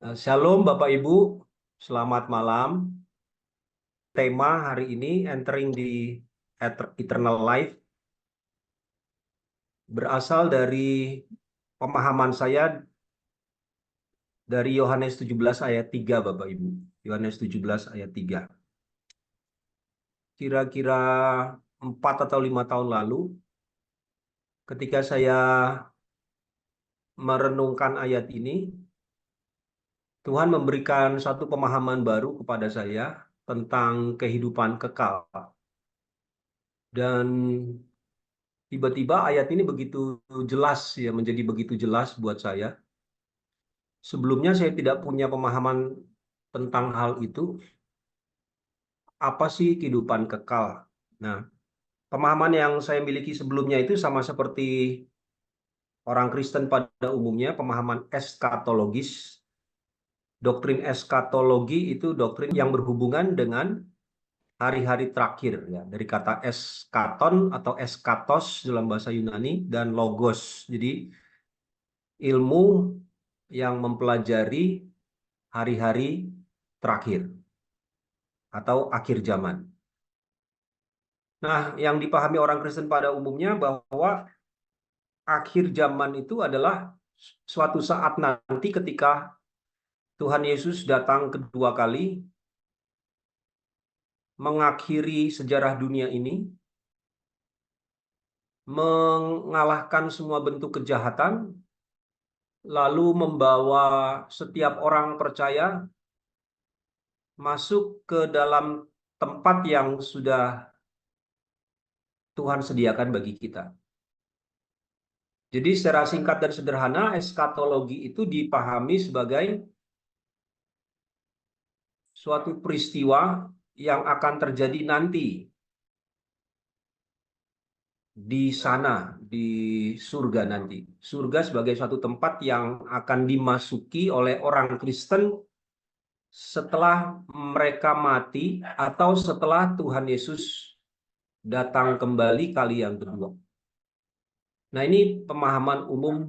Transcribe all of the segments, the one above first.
Shalom Bapak Ibu, selamat malam. Tema hari ini entering di eternal life berasal dari pemahaman saya dari Yohanes 17 ayat 3 Bapak Ibu. Yohanes 17 ayat 3. Kira-kira 4 atau 5 tahun lalu ketika saya merenungkan ayat ini, Tuhan memberikan satu pemahaman baru kepada saya tentang kehidupan kekal. Dan tiba-tiba ayat ini begitu jelas ya, menjadi begitu jelas buat saya. Sebelumnya saya tidak punya pemahaman tentang hal itu. Apa sih kehidupan kekal? Nah, pemahaman yang saya miliki sebelumnya itu sama seperti orang Kristen pada umumnya, pemahaman eskatologis. Doktrin eskatologi itu doktrin yang berhubungan dengan hari-hari terakhir ya, dari kata eskaton atau eskatos dalam bahasa Yunani dan logos. Jadi ilmu yang mempelajari hari-hari terakhir atau akhir zaman. Nah, yang dipahami orang Kristen pada umumnya bahwa akhir zaman itu adalah suatu saat nanti ketika Tuhan Yesus datang kedua kali mengakhiri sejarah dunia ini, mengalahkan semua bentuk kejahatan, lalu membawa setiap orang percaya masuk ke dalam tempat yang sudah Tuhan sediakan bagi kita. Jadi secara singkat dan sederhana, eskatologi itu dipahami sebagai suatu peristiwa yang akan terjadi nanti di sana, di surga nanti. Surga sebagai suatu tempat yang akan dimasuki oleh orang Kristen setelah mereka mati atau setelah Tuhan Yesus datang kembali kali yang kedua. Nah, ini pemahaman umum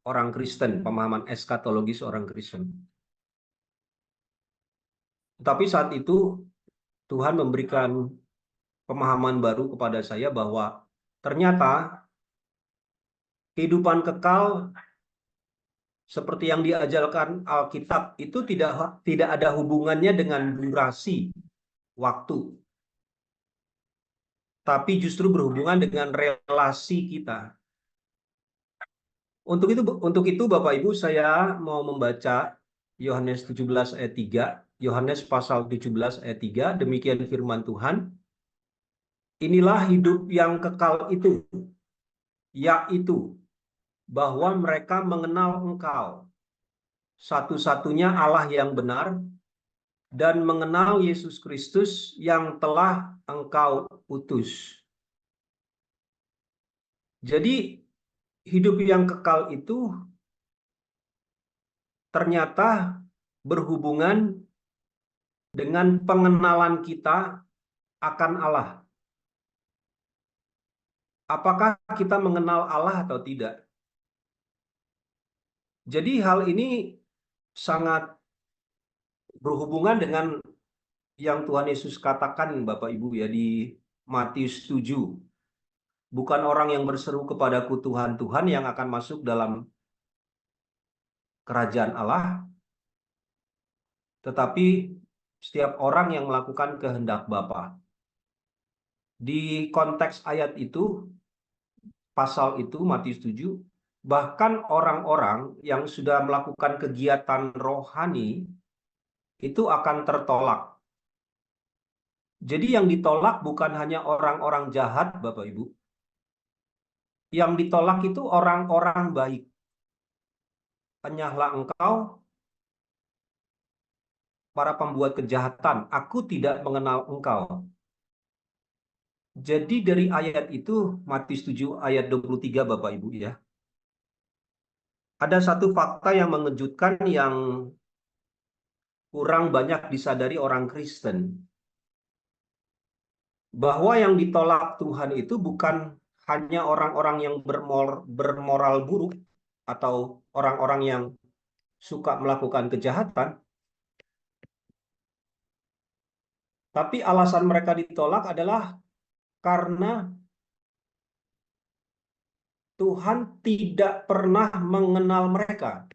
orang Kristen, pemahaman eskatologis orang Kristen. Tapi saat itu Tuhan memberikan pemahaman baru kepada saya bahwa ternyata kehidupan kekal seperti yang diajarkan Alkitab itu tidak ada hubungannya dengan durasi waktu, tapi justru berhubungan dengan relasi kita. Untuk itu Bapak Ibu, saya mau membaca Yohanes 17 ayat 3, Yohanes pasal 17 ayat 3, demikian firman Tuhan. Inilah hidup yang kekal itu, yaitu bahwa mereka mengenal Engkau, satu-satunya Allah yang benar, dan mengenal Yesus Kristus yang telah Engkau utus. Jadi hidup yang kekal itu ternyata berhubungan dengan pengenalan kita akan Allah. Apakah kita mengenal Allah atau tidak? Jadi hal ini sangat berhubungan dengan yang Tuhan Yesus katakan Bapak Ibu ya di Matius 7. Bukan orang yang berseru kepadaku Tuhan, Tuhan yang akan masuk dalam kerajaan Allah, tetapi setiap orang yang melakukan kehendak Bapa. Di konteks ayat itu, pasal itu Matius 7, bahkan orang-orang yang sudah melakukan kegiatan rohani itu akan tertolak. Jadi yang ditolak bukan hanya orang-orang jahat, Bapak Ibu. Yang ditolak itu orang-orang baik. Enyahlah engkau, para pembuat kejahatan, aku tidak mengenal engkau. Jadi dari ayat itu, Matius 7 ayat 23 Bapak Ibu ya. Ada satu fakta yang mengejutkan yang kurang banyak disadari orang Kristen. Bahwa yang ditolak Tuhan itu bukan hanya orang-orang yang bermoral buruk atau orang-orang yang suka melakukan kejahatan, tapi alasan mereka ditolak adalah karena Tuhan tidak pernah mengenal mereka.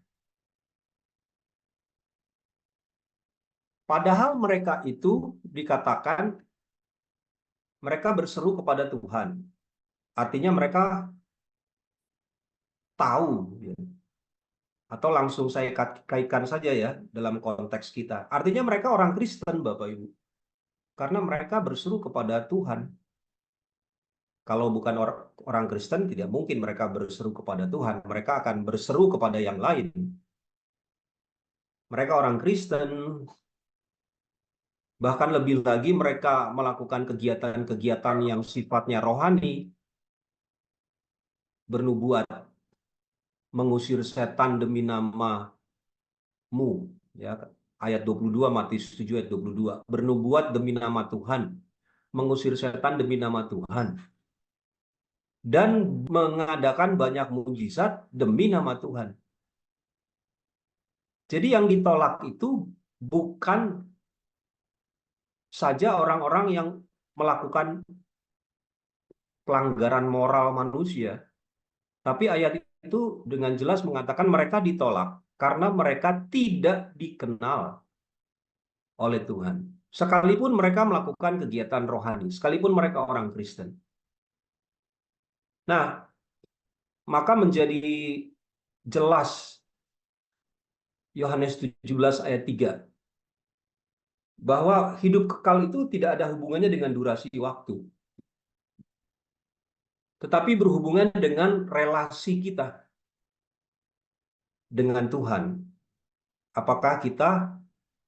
Padahal mereka itu dikatakan mereka berseru kepada Tuhan. Artinya mereka tahu, ya. Atau langsung saya kaitkan saja ya dalam konteks kita. Artinya mereka orang Kristen, Bapak Ibu. Karena mereka berseru kepada Tuhan. Kalau bukan orang Kristen, tidak mungkin mereka berseru kepada Tuhan. Mereka akan berseru kepada yang lain. Mereka orang Kristen, bahkan lebih lagi mereka melakukan kegiatan-kegiatan yang sifatnya rohani, bernubuat, mengusir setan demi namamu. Ya, ayat 22, Matius 7 ayat 22. Bernubuat demi nama Tuhan, mengusir setan demi nama Tuhan. Dan mengadakan banyak mujizat demi nama Tuhan. Jadi yang ditolak itu bukan saja orang-orang yang melakukan pelanggaran moral manusia, tapi ayat itu dengan jelas mengatakan mereka ditolak karena mereka tidak dikenal oleh Tuhan. Sekalipun mereka melakukan kegiatan rohani, sekalipun mereka orang Kristen. Nah, maka menjadi jelas Yohanes 17 ayat 3 bahwa hidup kekal itu tidak ada hubungannya dengan durasi waktu, tetapi berhubungan dengan relasi kita dengan Tuhan. Apakah kita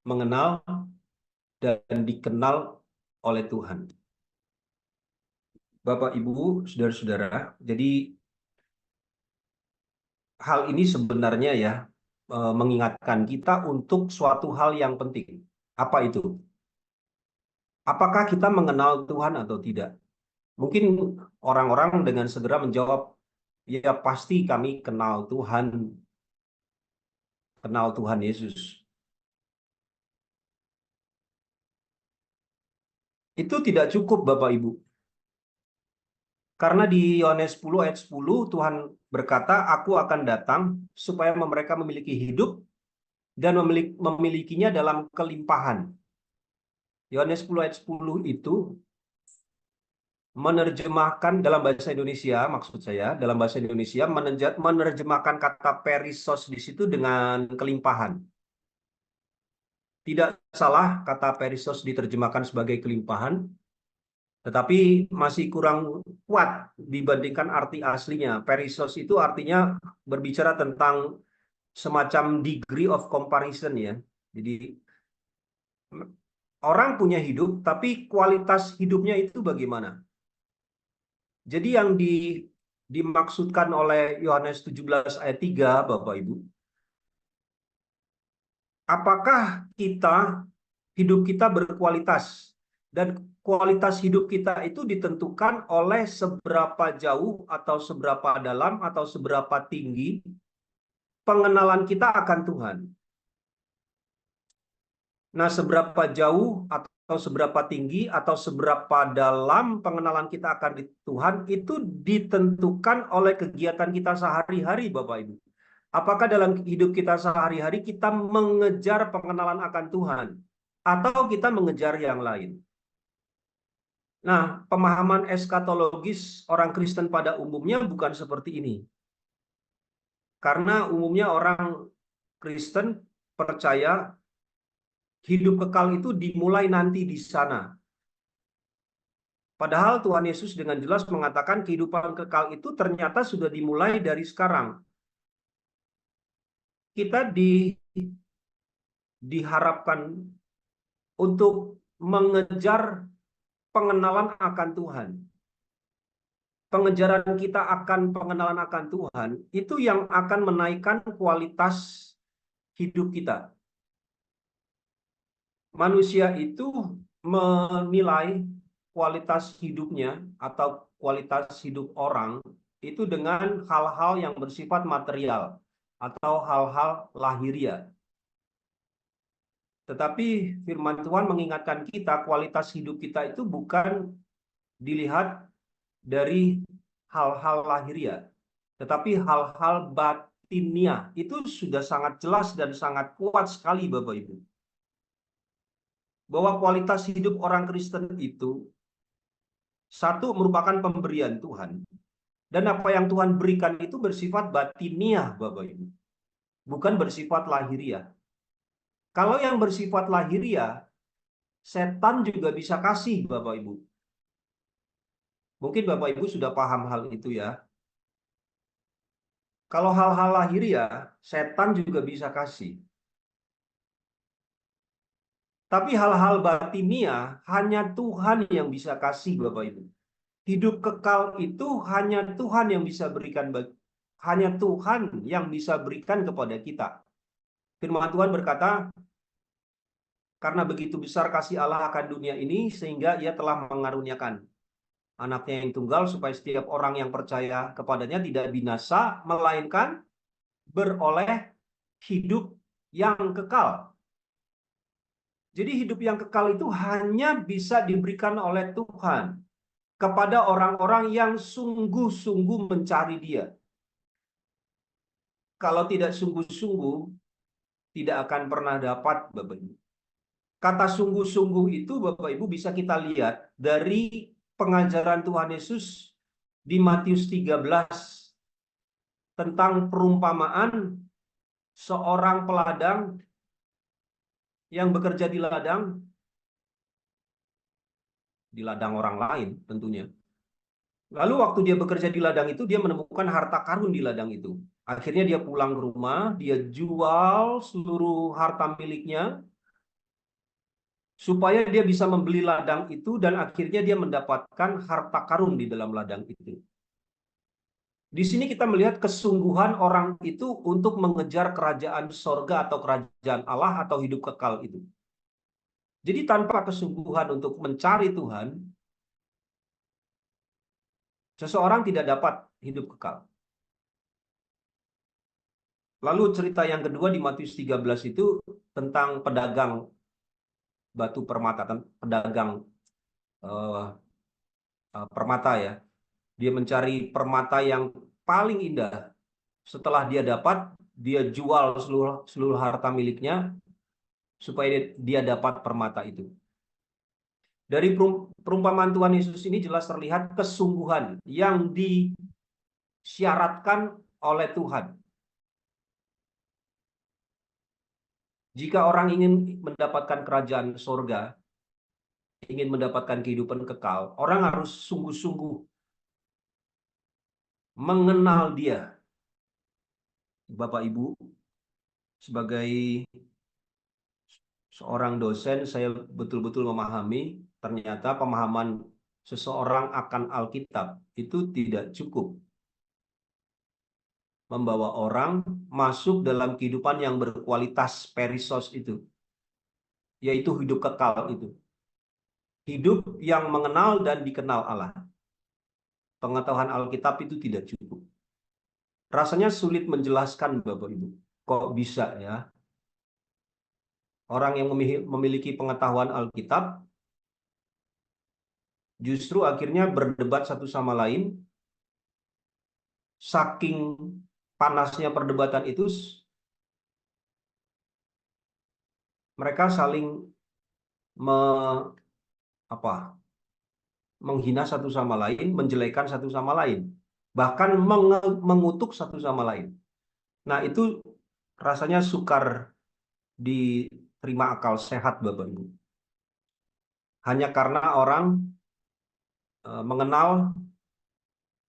mengenal dan dikenal oleh Tuhan? Bapak, Ibu, saudara-saudara, jadi hal ini sebenarnya ya mengingatkan kita untuk suatu hal yang penting. Apa itu? Apakah kita mengenal Tuhan atau tidak? Mungkin orang-orang dengan segera menjawab, ya pasti kami kenal Tuhan, kenal Tuhan Yesus. Itu tidak cukup, Bapak Ibu. Karena di Yohanes 10 ayat 10 Tuhan berkata, aku akan datang supaya mereka memiliki hidup dan memilikinya dalam kelimpahan. Yohanes 10 ayat 10 itu menerjemahkan dalam bahasa Indonesia, maksud saya, dalam bahasa Indonesia menerjemahkan kata perisos di situ dengan kelimpahan. Tidak salah kata perisos diterjemahkan sebagai kelimpahan, tetapi masih kurang kuat dibandingkan arti aslinya. Perisos itu artinya berbicara tentang semacam degree of comparison ya. Jadi orang punya hidup, tapi kualitas hidupnya itu bagaimana? Jadi yang dimaksudkan oleh Yohanes 17 ayat 3, Bapak Ibu, apakah hidup kita berkualitas? Dan kualitas hidup kita itu ditentukan oleh seberapa jauh atau seberapa dalam atau seberapa tinggi pengenalan kita akan Tuhan. Nah, seberapa jauh atau seberapa tinggi atau seberapa dalam pengenalan kita akan Tuhan itu ditentukan oleh kegiatan kita sehari-hari, Bapak Ibu. Apakah dalam hidup kita sehari-hari kita mengejar pengenalan akan Tuhan atau kita mengejar yang lain? Nah, pemahaman eskatologis orang Kristen pada umumnya bukan seperti ini. Karena umumnya orang Kristen percaya hidup kekal itu dimulai nanti di sana. Padahal Tuhan Yesus dengan jelas mengatakan kehidupan kekal itu ternyata sudah dimulai dari sekarang. Kita diharapkan untuk mengejar pengenalan akan Tuhan. Pengejaran kita akan pengenalan akan Tuhan itu yang akan menaikkan kualitas hidup kita. Manusia itu menilai kualitas hidupnya atau kualitas hidup orang itu dengan hal-hal yang bersifat material. atau hal-hal lahiriah. Tetapi firman Tuhan mengingatkan kita kualitas hidup kita itu bukan dilihat dari hal-hal lahiriah, tetapi hal-hal batiniah. Itu sudah sangat jelas dan sangat kuat sekali Bapak Ibu. Bahwa kualitas hidup orang Kristen itu satu merupakan pemberian Tuhan. Dan apa yang Tuhan berikan itu bersifat batiniah Bapak Ibu. Bukan bersifat lahiriah. Kalau yang bersifat lahiriah, setan juga bisa kasih Bapak Ibu. Mungkin Bapak Ibu sudah paham hal itu ya. Kalau hal-hal lahiriah, setan juga bisa kasih. Tapi hal-hal batiniah hanya Tuhan yang bisa kasih Bapak Ibu. Hidup kekal itu hanya Tuhan yang bisa berikan, hanya Tuhan yang bisa berikan kepada kita. Firman Tuhan berkata, karena begitu besar kasih Allah akan dunia ini sehingga Ia telah mengaruniakan anaknya yang tunggal supaya setiap orang yang percaya kepadanya tidak binasa melainkan beroleh hidup yang kekal. Jadi hidup yang kekal itu hanya bisa diberikan oleh Tuhan kepada orang-orang yang sungguh-sungguh mencari Dia. Kalau tidak sungguh-sungguh, tidak akan pernah dapat, Bapak Ibu. Kata sungguh-sungguh itu, Bapak Ibu, bisa kita lihat dari pengajaran Tuhan Yesus di Matius 13 tentang perumpamaan seorang peladang yang bekerja di ladang orang lain tentunya. Lalu waktu dia bekerja di ladang itu, dia menemukan harta karun di ladang itu. Akhirnya dia pulang ke rumah, dia jual seluruh harta miliknya, supaya dia bisa membeli ladang itu, dan akhirnya dia mendapatkan harta karun di dalam ladang itu. Di sini kita melihat kesungguhan orang itu untuk mengejar kerajaan sorga atau kerajaan Allah atau hidup kekal itu. Jadi tanpa kesungguhan untuk mencari Tuhan, seseorang tidak dapat hidup kekal. Lalu cerita yang kedua di Matius 13 itu tentang pedagang batu permata, pedagang eh, permata ya. Dia mencari permata yang paling indah. Setelah dia dapat, dia jual seluruh harta miliknya supaya dia dapat permata itu. Dari perumpamaan Tuhan Yesus ini jelas terlihat kesungguhan yang disyaratkan oleh Tuhan. Jika orang ingin mendapatkan kerajaan sorga, ingin mendapatkan kehidupan kekal, orang harus sungguh-sungguh mengenal Dia. Bapak Ibu, sebagai seorang dosen, saya betul-betul memahami ternyata pemahaman seseorang akan Alkitab itu tidak cukup membawa orang masuk dalam kehidupan yang berkualitas perisos itu, yaitu hidup kekal itu. Hidup yang mengenal dan dikenal Allah. Pengetahuan Alkitab itu tidak cukup. Rasanya sulit menjelaskan, Bapak Ibu. Kok bisa ya? Orang yang memiliki pengetahuan Alkitab justru akhirnya berdebat satu sama lain. Saking panasnya perdebatan itu, mereka saling me, menghina satu sama lain, menjelekan satu sama lain, bahkan mengutuk satu sama lain. Nah, itu rasanya sukar diterima akal sehat, Bapak Ibu. Hanya karena orang mengenal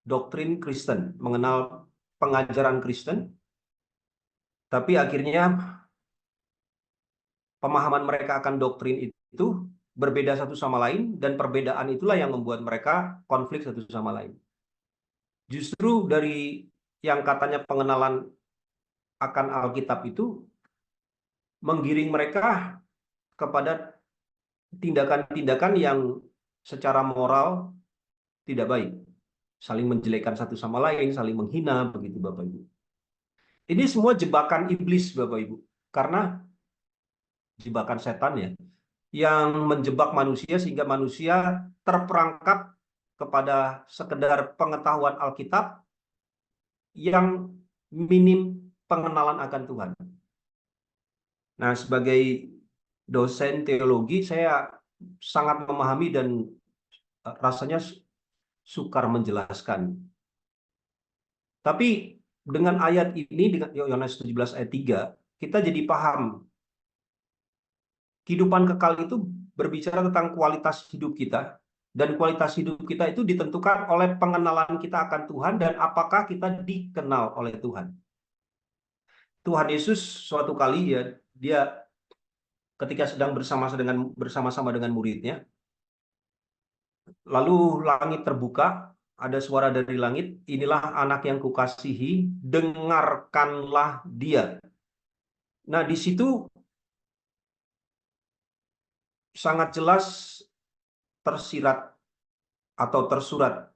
doktrin Kristen, mengenal pengajaran Kristen, tapi akhirnya pemahaman mereka akan doktrin itu berbeda satu sama lain, dan perbedaan itulah yang membuat mereka konflik satu sama lain. Justru dari yang katanya pengenalan akan Alkitab itu menggiring mereka kepada tindakan-tindakan yang secara moral tidak baik. Saling menjelekan satu sama lain, saling menghina, begitu Bapak Ibu. Ini semua jebakan iblis, Bapak Ibu. Karena jebakan setan ya, yang menjebak manusia sehingga manusia terperangkap kepada sekedar pengetahuan Alkitab yang minim pengenalan akan Tuhan. Nah, sebagai dosen teologi, saya sangat memahami dan rasanya sukar menjelaskan. Tapi dengan ayat ini, dengan Yohanes 17 ayat 3, kita jadi paham. Kehidupan kekal itu berbicara tentang kualitas hidup kita. Dan kualitas hidup kita itu ditentukan oleh pengenalan kita akan Tuhan dan apakah kita dikenal oleh Tuhan. Tuhan Yesus suatu kali ya, dia ketika sedang bersama-sama dengan muridnya, lalu langit terbuka, ada suara dari langit, inilah anak yang kukasihi, dengarkanlah dia. Nah, di situ sangat jelas tersirat atau tersurat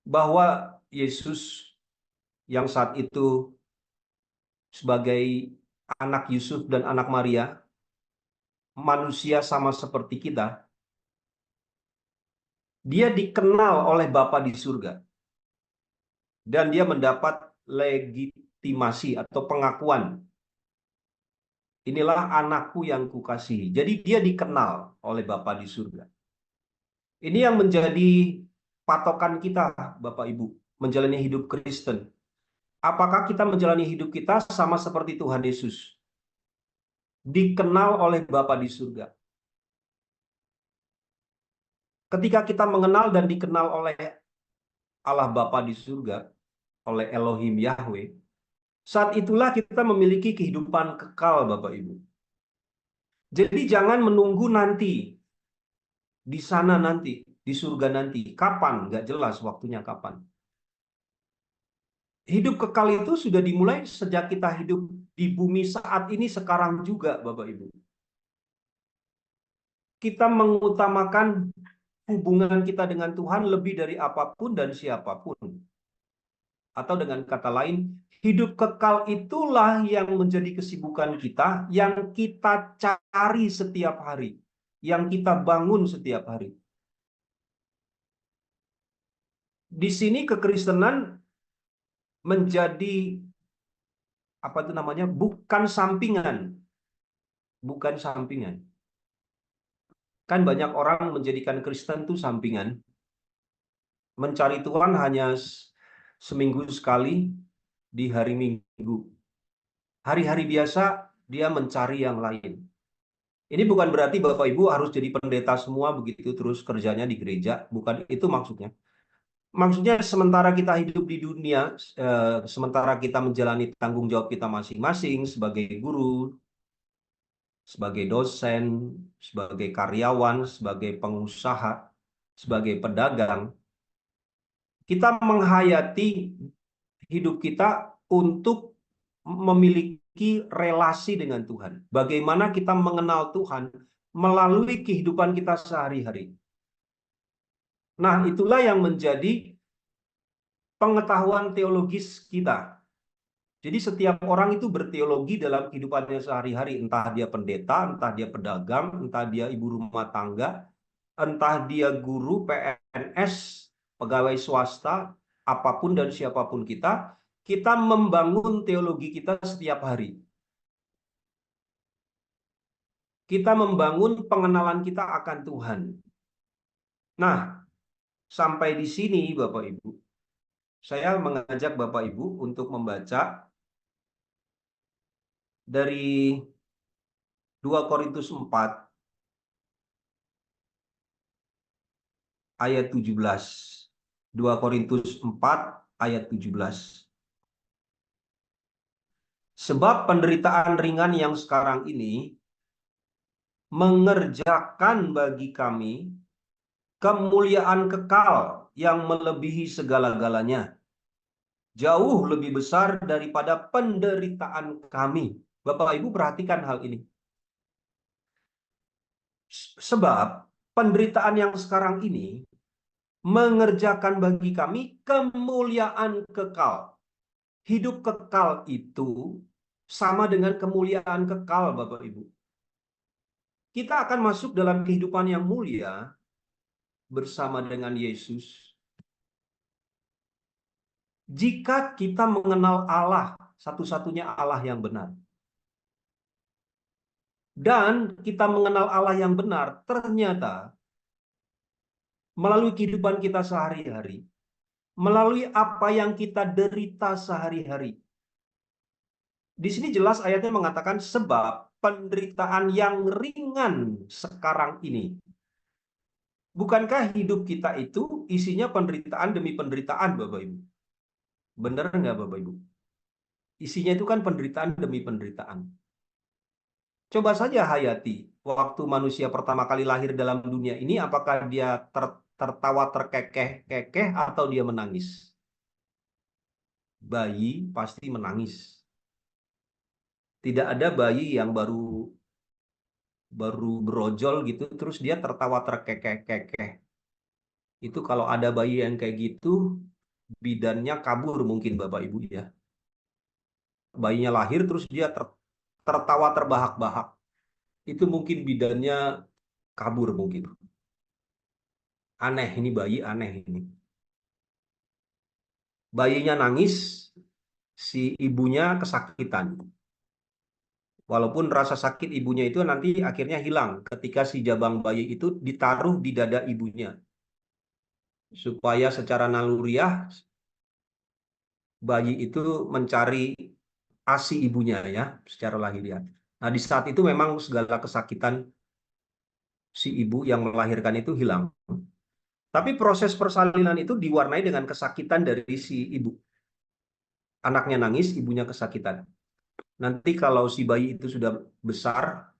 bahwa Yesus yang saat itu sebagai anak Yusuf dan anak Maria, manusia sama seperti kita, dia dikenal oleh Bapa di surga. Dan dia mendapat legitimasi atau pengakuan. Inilah anakku yang kukasihi. Jadi dia dikenal oleh Bapa di surga. Ini yang menjadi patokan kita, Bapak Ibu, menjalani hidup Kristen. Apakah kita menjalani hidup kita sama seperti Tuhan Yesus? Dikenal oleh Bapa di surga. Ketika kita mengenal dan dikenal oleh Allah Bapa di surga, oleh Elohim Yahweh, saat itulah kita memiliki kehidupan kekal, Bapak Ibu. Jadi jangan menunggu nanti, di sana nanti, di surga nanti. Kapan? Nggak jelas waktunya kapan. Hidup kekal itu sudah dimulai sejak kita hidup di bumi saat ini, sekarang juga, Bapak Ibu. Kita mengutamakan hubungan kita dengan Tuhan lebih dari apapun dan siapapun. Atau dengan kata lain, hidup kekal itulah yang menjadi kesibukan kita, yang kita cari setiap hari, yang kita bangun setiap hari. Di sini kekristenan menjadi apa itu namanya? Bukan sampingan. Bukan sampingan. Kan banyak orang menjadikan Kristen itu sampingan. Mencari Tuhan hanya seminggu sekali di hari Minggu. Hari-hari biasa dia mencari yang lain. Ini bukan berarti Bapak Ibu harus jadi pendeta semua begitu terus kerjanya di gereja. Bukan itu maksudnya. Maksudnya sementara kita hidup di dunia, sementara kita menjalani tanggung jawab kita masing-masing sebagai guru, sebagai dosen, sebagai karyawan, sebagai pengusaha, sebagai pedagang, kita menghayati hidup kita untuk memiliki relasi dengan Tuhan. Bagaimana kita mengenal Tuhan melalui kehidupan kita sehari-hari. Nah, itulah yang menjadi pengetahuan teologis kita. Jadi setiap orang itu berteologi dalam kehidupannya sehari-hari. Entah dia pendeta, entah dia pedagang, entah dia ibu rumah tangga, entah dia guru, PNS, pegawai swasta, apapun dan siapapun kita membangun teologi kita setiap hari. Kita membangun pengenalan kita akan Tuhan. Nah, sampai di sini Bapak Ibu, saya mengajak Bapak Ibu untuk membaca dari 2 Korintus 4 ayat 17. 2 Korintus 4 ayat 17. Sebab penderitaan ringan yang sekarang ini mengerjakan bagi kami kemuliaan kekal yang melebihi segala-galanya. Jauh lebih besar daripada penderitaan kami. Bapak Ibu perhatikan hal ini. Sebab penderitaan yang sekarang ini mengerjakan bagi kami kemuliaan kekal. hidup kekal itu sama dengan kemuliaan kekal, Bapak Ibu. Kita akan masuk dalam kehidupan yang mulia bersama dengan Yesus jika kita mengenal Allah, satu-satunya Allah yang benar. Dan kita mengenal Allah yang benar, ternyata melalui kehidupan kita sehari-hari, melalui apa yang kita derita sehari-hari. Di sini jelas ayatnya mengatakan sebab penderitaan yang ringan sekarang ini. Bukankah hidup kita itu isinya penderitaan demi penderitaan, Bapak Ibu? Benar nggak, Bapak Ibu? Isinya itu kan penderitaan demi penderitaan. Coba saja hayati, waktu manusia pertama kali lahir dalam dunia ini, apakah dia tertawa terkekeh-kekeh atau dia menangis? Bayi pasti menangis. Tidak ada bayi yang baru brojol gitu, terus dia tertawa terkekeh-kekeh. Itu kalau ada bayi yang kayak gitu, bidannya kabur mungkin, Bapak Ibu ya. Bayinya lahir terus dia tertawa terbahak-bahak. Itu mungkin bidannya kabur mungkin. Aneh, ini bayi aneh ini. Bayinya nangis, si ibunya kesakitan. Walaupun rasa sakit ibunya itu nanti akhirnya hilang ketika si jabang bayi itu ditaruh di dada ibunya. Supaya secara naluriah bayi itu mencari ASI ibunya ya, secara lahiriah. Nah, di saat itu memang segala kesakitan si ibu yang melahirkan itu hilang. Tapi proses persalinan itu diwarnai dengan kesakitan dari si ibu. Anaknya nangis, ibunya kesakitan. Nanti kalau si bayi itu sudah besar,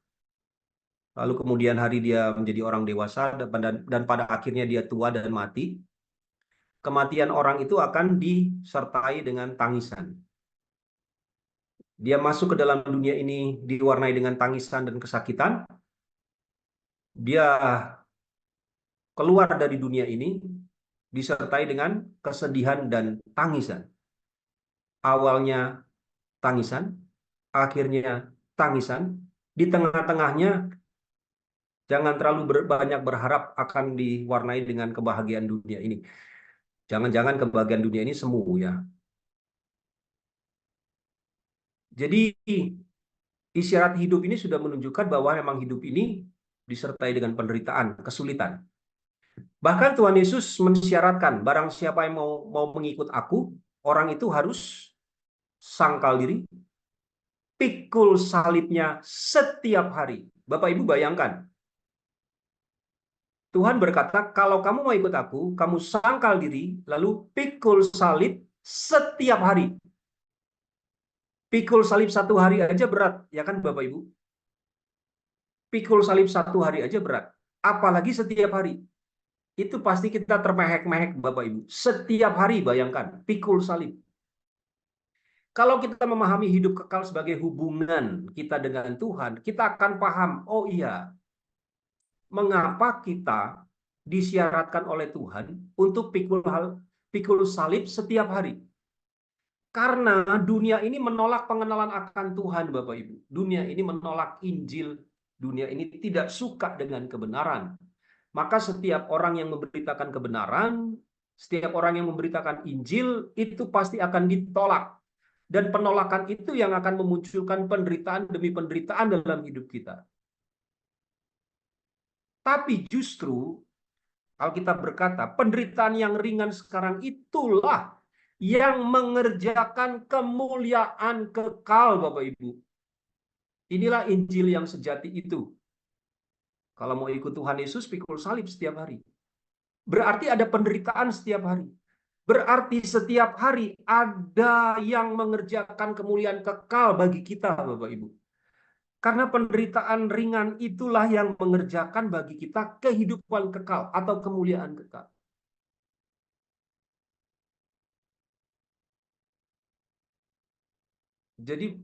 lalu kemudian hari dia menjadi orang dewasa, dan pada akhirnya dia tua dan mati, kematian orang itu akan disertai dengan tangisan. Dia masuk ke dalam dunia ini diwarnai dengan tangisan dan kesakitan. Dia keluar dari dunia ini disertai dengan kesedihan dan tangisan. Awalnya tangisan, akhirnya tangisan, di tengah-tengahnya jangan terlalu banyak berharap akan diwarnai dengan kebahagiaan dunia ini. Jangan-jangan kebahagiaan dunia ini semu ya. Jadi isyarat hidup ini sudah menunjukkan bahwa memang hidup ini disertai dengan penderitaan, kesulitan. Bahkan Tuhan Yesus mensyaratkan, barang siapa yang mau mengikut aku, orang itu harus sangkal diri, pikul salibnya setiap hari. Bapak Ibu bayangkan, Tuhan berkata, kalau kamu mau ikut aku, kamu sangkal diri, lalu pikul salib setiap hari. Pikul salib satu hari aja berat, ya kan Bapak Ibu? Pikul salib satu hari aja berat. Apalagi setiap hari. Itu pasti kita termehek-mehek Bapak Ibu. Setiap hari bayangkan, pikul salib. Kalau kita memahami hidup kekal sebagai hubungan kita dengan Tuhan, kita akan paham, oh iya, mengapa kita disyaratkan oleh Tuhan untuk pikul salib setiap hari. Karena dunia ini menolak pengenalan akan Tuhan, Bapak Ibu. Dunia ini menolak Injil. Dunia ini tidak suka dengan kebenaran. Maka setiap orang yang memberitakan kebenaran, setiap orang yang memberitakan Injil, itu pasti akan ditolak. Dan penolakan itu yang akan memunculkan penderitaan demi penderitaan dalam hidup kita. Tapi justru Alkitab berkata, penderitaan yang ringan sekarang itulah yang mengerjakan kemuliaan kekal, Bapak Ibu. Inilah Injil yang sejati itu. Kalau mau ikut Tuhan Yesus, pikul salib setiap hari. Berarti ada penderitaan setiap hari. Berarti setiap hari ada yang mengerjakan kemuliaan kekal bagi kita, Bapak Ibu. Karena penderitaan ringan itulah yang mengerjakan bagi kita kehidupan kekal atau kemuliaan kekal. Jadi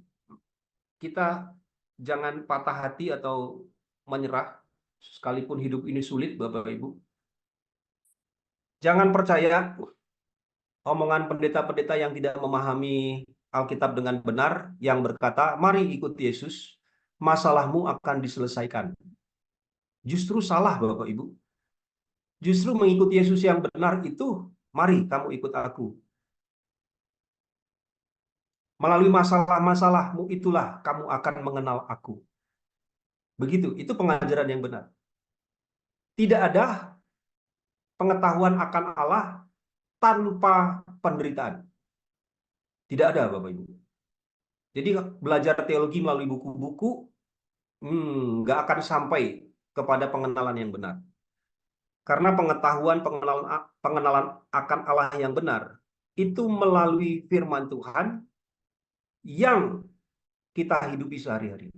kita jangan patah hati atau menyerah sekalipun hidup ini sulit, Bapak Ibu. Jangan percaya omongan pendeta-pendeta yang tidak memahami Alkitab dengan benar yang berkata, mari ikut Yesus, masalahmu akan diselesaikan. Justru salah, Bapak Ibu. Justru mengikut Yesus yang benar itu, mari kamu ikut aku. Melalui masalah-masalahmu itulah kamu akan mengenal aku. Begitu, itu pengajaran yang benar. Tidak ada pengetahuan akan Allah tanpa penderitaan. Tidak ada, Bapak Ibu. Jadi belajar teologi melalui buku-buku nggak akan sampai kepada pengenalan yang benar. Karena pengenalan akan Allah yang benar itu melalui firman Tuhan yang kita hidupi sehari-hari.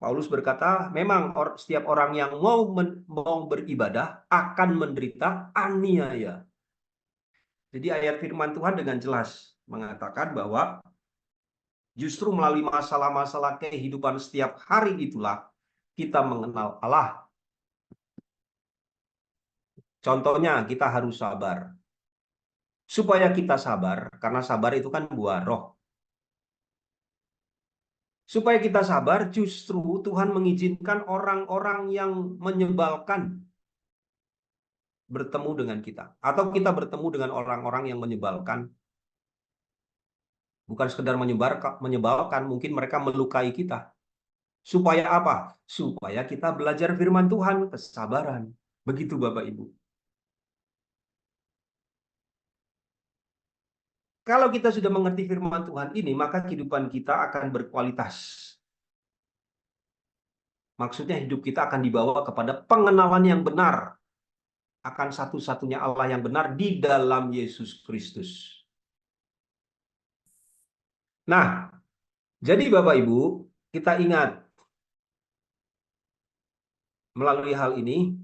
Paulus berkata, memang setiap orang yang mau beribadah akan menderita aniaya. Jadi ayat firman Tuhan dengan jelas mengatakan bahwa justru melalui masalah-masalah kehidupan setiap hari itulah kita mengenal Allah. Contohnya, kita harus sabar. Supaya kita sabar, karena sabar itu kan buah roh. Supaya kita sabar, justru Tuhan mengizinkan orang-orang yang menyebalkan bertemu dengan kita. Atau kita bertemu dengan orang-orang yang menyebalkan. Bukan sekedar menyebalkan, mungkin mereka melukai kita. Supaya apa? Supaya kita belajar firman Tuhan, kesabaran. Begitu Bapak Ibu. Kalau kita sudah mengerti firman Tuhan ini, maka kehidupan kita akan berkualitas. Maksudnya hidup kita akan dibawa kepada pengenalan yang benar akan satu-satunya Allah yang benar di dalam Yesus Kristus. Nah, jadi Bapak Ibu, kita ingat melalui hal ini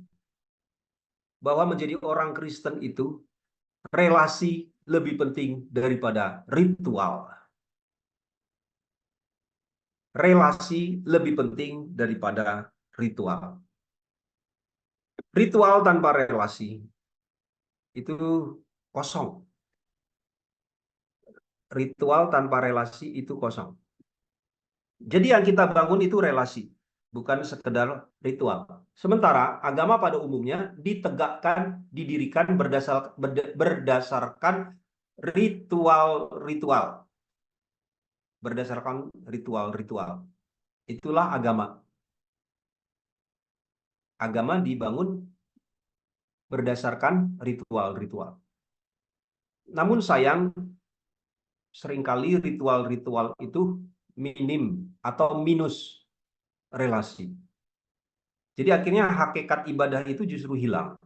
bahwa menjadi orang Kristen itu relasi lebih penting daripada ritual. Relasi lebih penting daripada ritual. Ritual tanpa relasi itu kosong. Ritual tanpa relasi itu kosong. Jadi yang kita bangun itu relasi, bukan sekedar ritual. Sementara agama pada umumnya ditegakkan, didirikan berdasarkan ritual-ritual. Berdasarkan ritual-ritual. Itulah agama. Agama dibangun berdasarkan ritual-ritual. Namun sayang, seringkali ritual-ritual itu minim atau minus relasi. Jadi akhirnya hakikat ibadah itu justru hilang.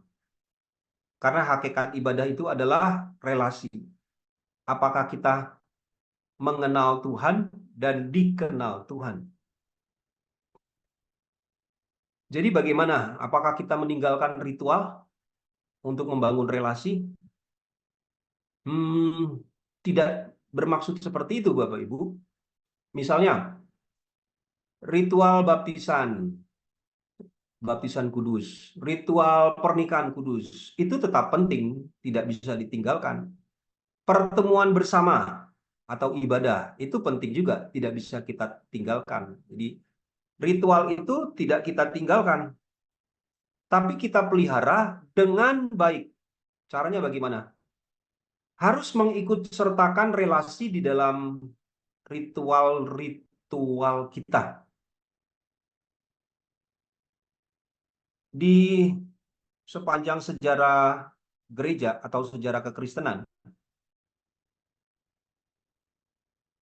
Karena hakikat ibadah itu adalah relasi. Apakah kita mengenal Tuhan dan dikenal Tuhan? Jadi bagaimana? Apakah kita meninggalkan ritual untuk membangun relasi? Tidak bermaksud seperti itu, Bapak Ibu. Misalnya, ritual baptisan kudus, ritual pernikahan kudus, itu tetap penting, tidak bisa ditinggalkan. Pertemuan bersama atau ibadah, itu penting juga, tidak bisa kita tinggalkan. Jadi, ritual itu tidak kita tinggalkan, tapi kita pelihara dengan baik. Caranya bagaimana? Harus mengikut sertakan relasi di dalam ritual-ritual kita. Di sepanjang sejarah gereja atau sejarah kekristenan,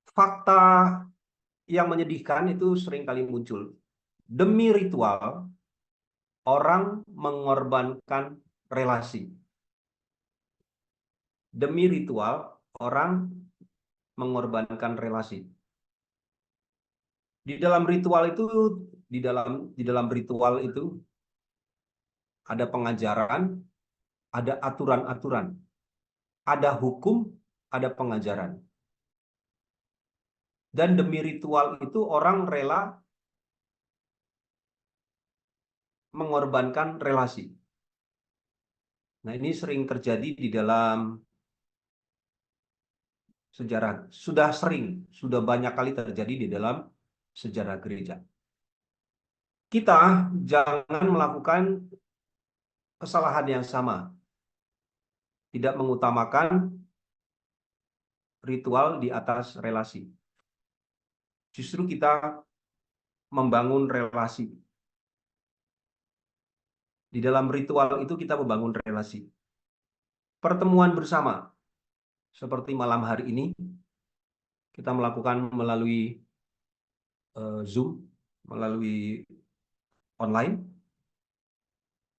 fakta yang menyedihkan itu sering kali muncul. Demi ritual, orang mengorbankan relasi. Demi ritual, orang mengorbankan relasi. Di dalam ritual itu, di dalam ritual itu ada pengajaran, ada aturan-aturan, ada hukum, ada pengajaran. Dan demi ritual itu orang rela mengorbankan relasi. Nah, ini sering terjadi di dalam sejarah. Sudah sering, sudah banyak kali terjadi di dalam sejarah gereja. Kita jangan melakukan kesalahan yang sama, tidak mengutamakan ritual di atas relasi. Justru kita membangun relasi. Di dalam ritual itu kita membangun relasi. Pertemuan bersama, seperti malam hari ini, kita melakukan melalui Zoom, melalui online.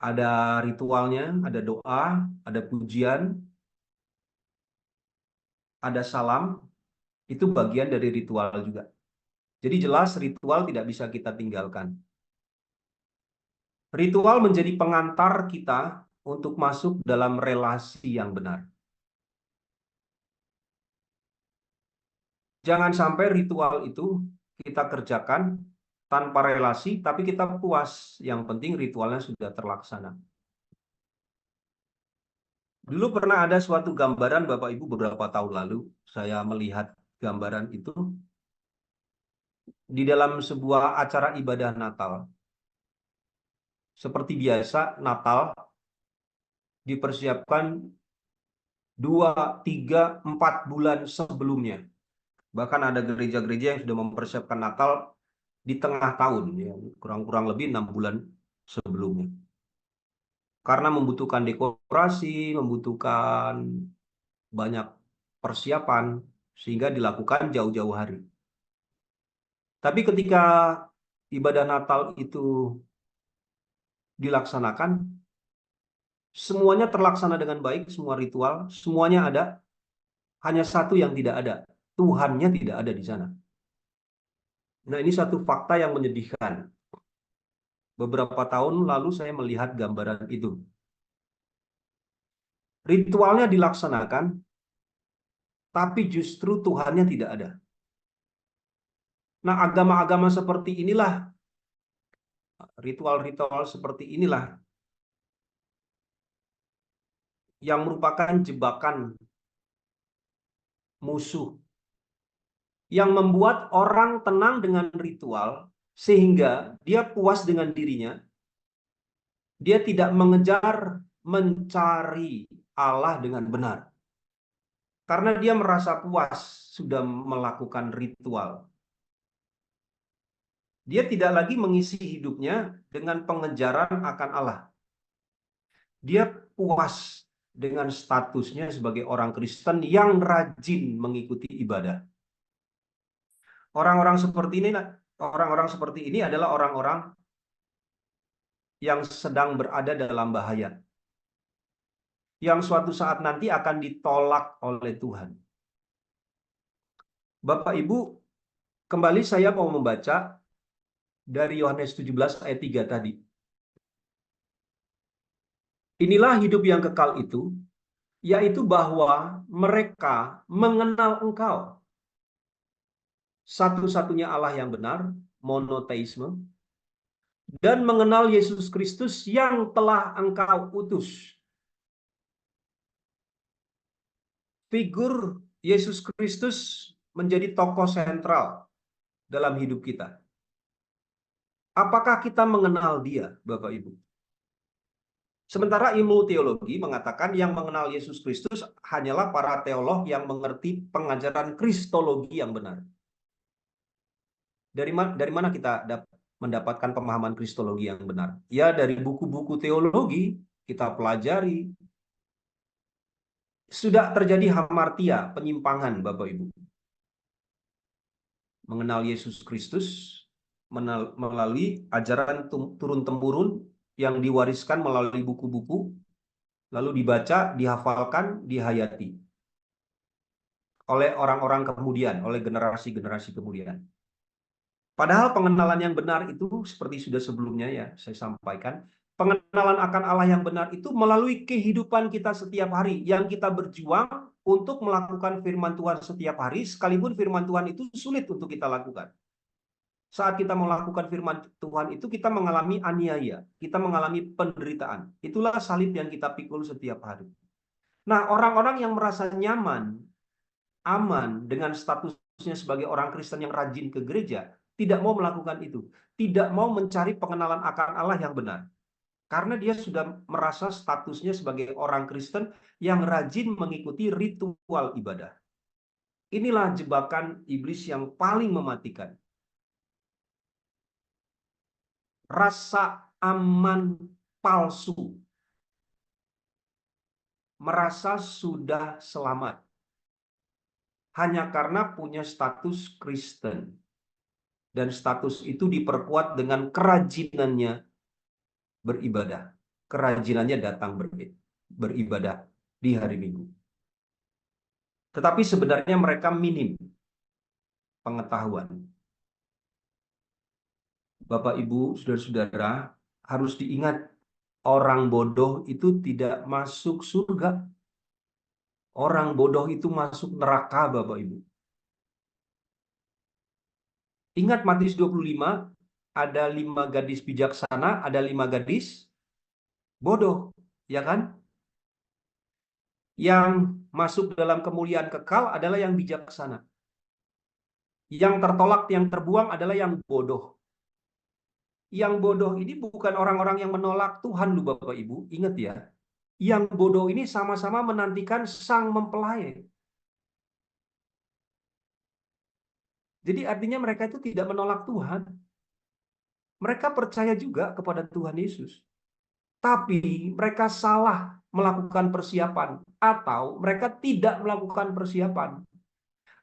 Ada ritualnya, ada doa, ada pujian, ada salam. Itu bagian dari ritual juga. Jadi jelas ritual tidak bisa kita tinggalkan. Ritual menjadi pengantar kita untuk masuk dalam relasi yang benar. Jangan sampai ritual itu kita kerjakan tanpa relasi, tapi kita puas. Yang penting ritualnya sudah terlaksana. Dulu pernah ada suatu gambaran, Bapak Ibu, beberapa tahun lalu. Saya melihat gambaran itu di dalam sebuah acara ibadah Natal. Seperti biasa, Natal dipersiapkan 2, 3, 4 bulan sebelumnya. Bahkan ada gereja-gereja yang sudah mempersiapkan Natal di tengah tahun, ya, kurang lebih 6 bulan sebelumnya. Karena membutuhkan dekorasi, membutuhkan banyak persiapan, sehingga dilakukan jauh-jauh hari. Tapi ketika ibadah Natal itu dilaksanakan, semuanya terlaksana dengan baik, semua ritual, semuanya ada, hanya satu yang tidak ada, Tuhannya tidak ada di sana. Nah, ini satu fakta yang menyedihkan. Beberapa tahun lalu saya melihat gambaran itu. Ritualnya dilaksanakan, tapi justru Tuhannya tidak ada. Nah, agama-agama seperti inilah, ritual-ritual seperti inilah yang merupakan jebakan musuh yang membuat orang tenang dengan ritual sehingga dia puas dengan dirinya. Dia tidak mengejar mencari Allah dengan benar. Karena dia merasa puas sudah melakukan ritual. Dia tidak lagi mengisi hidupnya dengan pengejaran akan Allah. Dia puas dengan statusnya sebagai orang Kristen yang rajin mengikuti ibadah. Orang-orang seperti ini adalah orang-orang yang sedang berada dalam bahaya, yang suatu saat nanti akan ditolak oleh Tuhan. Bapak Ibu, kembali saya mau membaca dari Yohanes 17 ayat 3 tadi. Inilah hidup yang kekal itu, yaitu bahwa mereka mengenal Engkau, satu-satunya Allah yang benar, monoteisme, dan mengenal Yesus Kristus yang telah Engkau utus. Figur Yesus Kristus menjadi tokoh sentral dalam hidup kita. Apakah kita mengenal Dia, Bapak Ibu? Sementara ilmu teologi mengatakan yang mengenal Yesus Kristus hanyalah para teolog yang mengerti pengajaran kristologi yang benar. Dari mana kita mendapatkan pemahaman kristologi yang benar? Ya, dari buku-buku teologi kita pelajari. Sudah terjadi hamartia, penyimpangan, Bapak Ibu. Mengenal Yesus Kristus melalui ajaran turun-temurun yang diwariskan melalui buku-buku, lalu dibaca, dihafalkan, dihayati oleh orang-orang kemudian, oleh generasi-generasi kemudian. Padahal pengenalan yang benar itu, seperti sudah sebelumnya ya saya sampaikan, pengenalan akan Allah yang benar itu melalui kehidupan kita setiap hari, yang kita berjuang untuk melakukan firman Tuhan setiap hari, sekalipun firman Tuhan itu sulit untuk kita lakukan. Saat kita melakukan firman Tuhan itu, kita mengalami aniaya, kita mengalami penderitaan. Itulah salib yang kita pikul setiap hari. Nah, orang-orang yang merasa nyaman aman dengan statusnya sebagai orang Kristen yang rajin ke gereja, tidak mau melakukan itu, tidak mau mencari pengenalan akan Allah yang benar. Karena dia sudah merasa statusnya sebagai orang Kristen yang rajin mengikuti ritual ibadah. Inilah jebakan iblis yang paling mematikan. Rasa aman palsu. Merasa sudah selamat. Hanya karena punya status Kristen. Dan status itu diperkuat dengan kerajinannya beribadah. Kerajinannya datang beribadah di hari Minggu. Tetapi sebenarnya mereka minim pengetahuan. Bapak, Ibu, saudara-saudara, harus diingat orang bodoh itu tidak masuk surga. Orang bodoh itu masuk neraka, Bapak, Ibu. Ingat Matius 25, ada 5 gadis bijaksana, ada 5 gadis bodoh, ya kan? Yang masuk dalam kemuliaan kekal adalah yang bijaksana. Yang tertolak, yang terbuang adalah yang bodoh. Yang bodoh ini bukan orang-orang yang menolak Tuhan, lu Bapak Ibu. Ingat ya, yang bodoh ini sama-sama menantikan sang mempelai. Jadi artinya mereka itu tidak menolak Tuhan. Mereka percaya juga kepada Tuhan Yesus. Tapi mereka salah melakukan persiapan. Atau mereka tidak melakukan persiapan.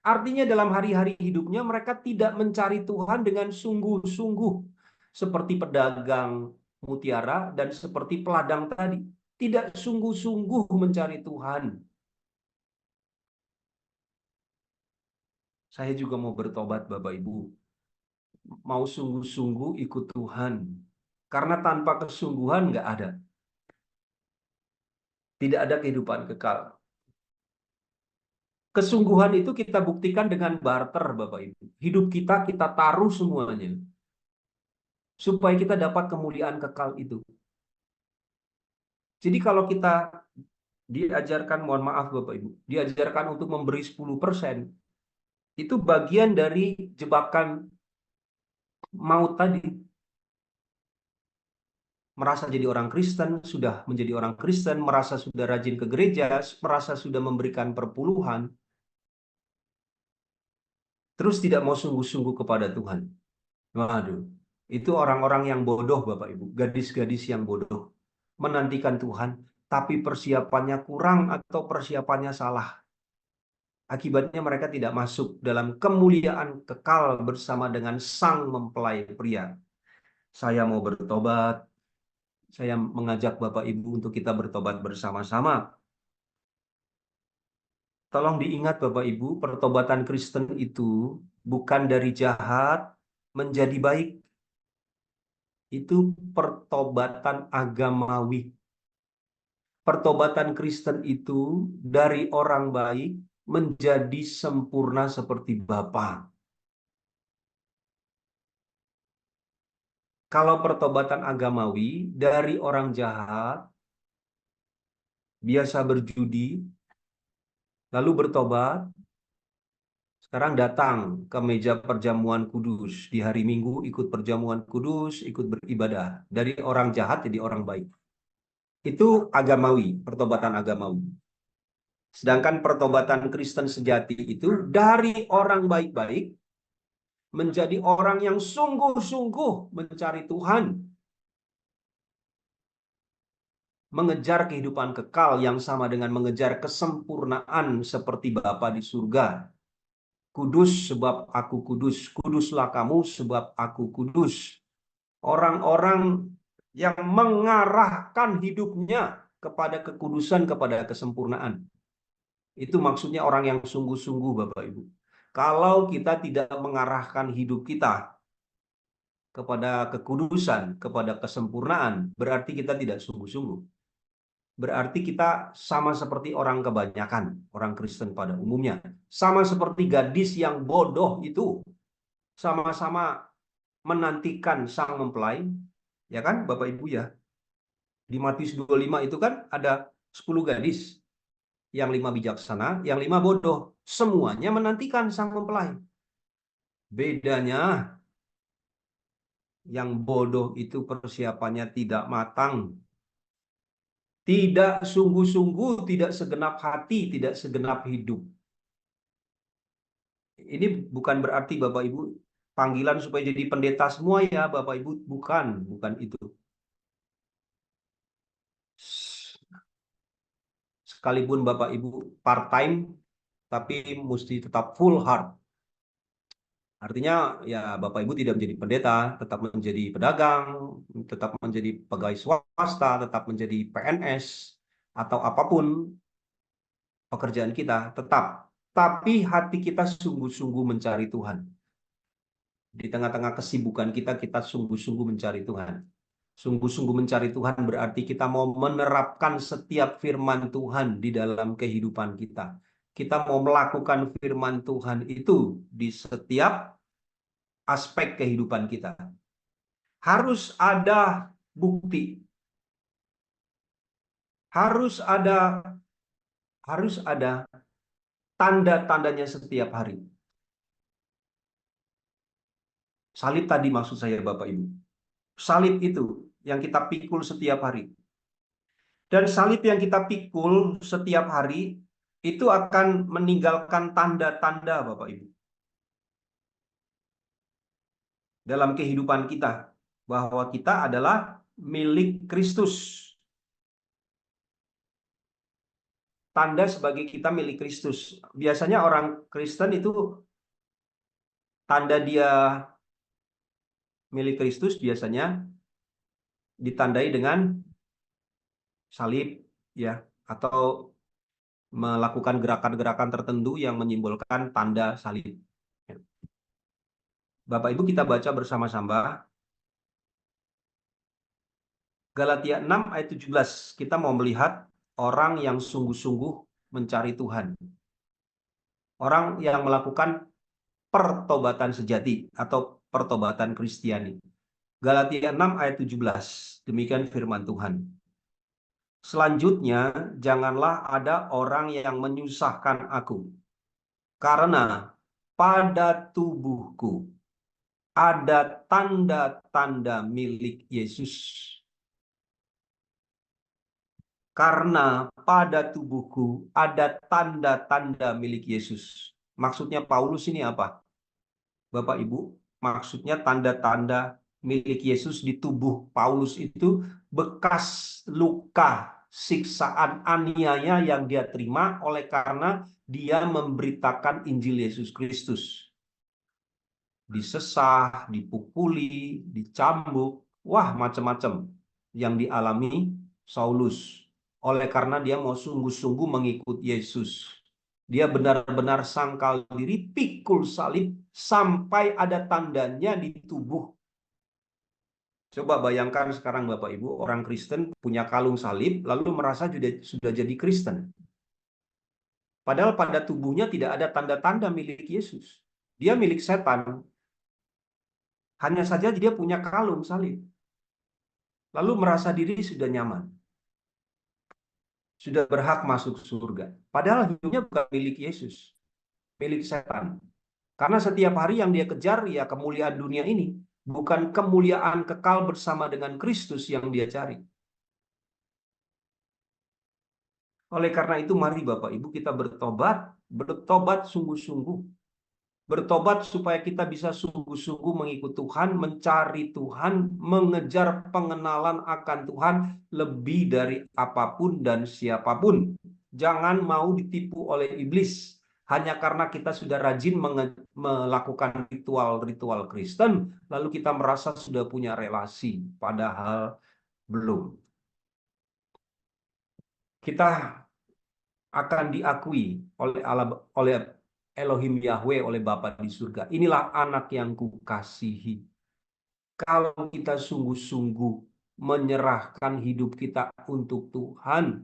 Artinya dalam hari-hari hidupnya mereka tidak mencari Tuhan dengan sungguh-sungguh. Seperti pedagang mutiara dan seperti peladang tadi. Tidak sungguh-sungguh mencari Tuhan. Saya juga mau bertobat, Bapak Ibu. Mau sungguh-sungguh ikut Tuhan. Karena tanpa kesungguhan nggak ada. Tidak ada kehidupan kekal. Kesungguhan itu kita buktikan dengan barter, Bapak Ibu. Hidup kita taruh semuanya. Supaya kita dapat kemuliaan kekal itu. Jadi kalau kita diajarkan, mohon maaf Bapak Ibu, diajarkan untuk memberi 10%, itu bagian dari jebakan maut tadi. Merasa jadi orang Kristen, sudah menjadi orang Kristen, merasa sudah rajin ke gereja, merasa sudah memberikan perpuluhan, terus tidak mau sungguh-sungguh kepada Tuhan. Waduh, itu orang-orang yang bodoh Bapak Ibu, gadis-gadis yang bodoh. Menantikan Tuhan, tapi persiapannya kurang atau persiapannya salah. Akibatnya mereka tidak masuk dalam kemuliaan kekal bersama dengan sang mempelai pria. Saya mau bertobat. Saya mengajak Bapak Ibu untuk kita bertobat bersama-sama. Tolong diingat Bapak Ibu, pertobatan Kristen itu bukan dari jahat menjadi baik. Itu pertobatan agamawi. Pertobatan Kristen itu dari orang baik menjadi sempurna seperti Bapa. Kalau pertobatan agamawi dari orang jahat, biasa berjudi, lalu bertobat, sekarang datang ke meja perjamuan kudus. Di hari Minggu ikut perjamuan kudus, ikut beribadah. Dari orang jahat jadi orang baik. Itu agamawi, pertobatan agamawi. Sedangkan pertobatan Kristen sejati itu dari orang baik-baik menjadi orang yang sungguh-sungguh mencari Tuhan. Mengejar kehidupan kekal yang sama dengan mengejar kesempurnaan seperti Bapa di surga. Kudus sebab aku kudus, kuduslah kamu sebab aku kudus. Orang-orang yang mengarahkan hidupnya kepada kekudusan, kepada kesempurnaan. Itu maksudnya orang yang sungguh-sungguh, Bapak Ibu. Kalau kita tidak mengarahkan hidup kita kepada kekudusan, kepada kesempurnaan, berarti kita tidak sungguh-sungguh. Berarti kita sama seperti orang kebanyakan, orang Kristen pada umumnya. Sama seperti gadis yang bodoh itu. Sama-sama menantikan sang mempelai. Ya kan, Bapak Ibu ya? Di Matius 25 itu kan ada 10 gadis. yang 5 bijaksana, yang 5 bodoh. Semuanya menantikan sang mempelai. Bedanya, yang bodoh itu persiapannya tidak matang, tidak sungguh-sungguh, tidak segenap hati, tidak segenap hidup. Ini bukan berarti Bapak Ibu panggilan supaya jadi pendeta semua ya Bapak Ibu, bukan itu. Sekalipun Bapak Ibu part-time, tapi mesti tetap full heart. Artinya ya Bapak Ibu tidak menjadi pendeta, tetap menjadi pedagang, tetap menjadi pegawai swasta, tetap menjadi PNS, atau apapun pekerjaan kita, tetap. Tapi hati kita sungguh-sungguh mencari Tuhan. Di tengah-tengah kesibukan kita, kita sungguh-sungguh mencari Tuhan. Sungguh-sungguh mencari Tuhan berarti kita mau menerapkan setiap firman Tuhan di dalam kehidupan kita. Kita mau melakukan firman Tuhan itu di setiap aspek kehidupan kita. Harus ada bukti. Harus ada tanda-tandanya setiap hari. Salib tadi maksud saya Bapak Ibu. Salib itu yang kita pikul setiap hari. Dan salib yang kita pikul setiap hari itu akan meninggalkan tanda-tanda Bapak Ibu dalam kehidupan kita, bahwa kita adalah milik Kristus. Tanda sebagai kita milik Kristus. Biasanya orang Kristen itu tanda dia milik Kristus biasanya ditandai dengan salib ya, atau melakukan gerakan-gerakan tertentu yang menyimbolkan tanda salib. Bapak Ibu kita baca bersama-sama Galatia 6 ayat 17. Kita mau melihat orang yang sungguh-sungguh mencari Tuhan. Orang yang melakukan pertobatan sejati atau pertobatan Kristiani. Galatia 6 ayat 17. Demikian firman Tuhan. Selanjutnya, janganlah ada orang yang menyusahkan aku. Karena pada tubuhku ada tanda-tanda milik Yesus. Karena pada tubuhku ada tanda-tanda milik Yesus. Maksudnya Paulus ini apa? Bapak Ibu, maksudnya tanda-tanda milik Yesus di tubuh Paulus itu bekas luka, siksaan aniaya yang dia terima oleh karena dia memberitakan Injil Yesus Kristus. Disesah, dipukuli, dicambuk, wah macam-macam yang dialami Saulus. Oleh karena dia mau sungguh-sungguh mengikut Yesus. Dia benar-benar sangkal diri, pikul salib, sampai ada tandanya di tubuh. Coba bayangkan sekarang Bapak Ibu, orang Kristen punya kalung salib, lalu merasa sudah jadi Kristen. Padahal pada tubuhnya tidak ada tanda-tanda milik Yesus. Dia milik setan. Hanya saja dia punya kalung salib. Lalu merasa diri sudah nyaman. Sudah berhak masuk surga. Padahal hidupnya bukan milik Yesus. Milik setan. Karena setiap hari yang dia kejar ya kemuliaan dunia ini. Bukan kemuliaan kekal bersama dengan Kristus yang dia cari. Oleh karena itu mari Bapak Ibu kita bertobat. Bertobat sungguh-sungguh. Bertobat supaya kita bisa sungguh-sungguh mengikut Tuhan, mencari Tuhan, mengejar pengenalan akan Tuhan lebih dari apapun dan siapapun. Jangan mau ditipu oleh iblis hanya karena kita sudah rajin melakukan ritual-ritual Kristen, lalu kita merasa sudah punya relasi, padahal belum. Kita akan diakui oleh Elohim Yahweh, oleh Bapa di surga. Inilah anak yang kukasihi. Kalau kita sungguh-sungguh menyerahkan hidup kita untuk Tuhan,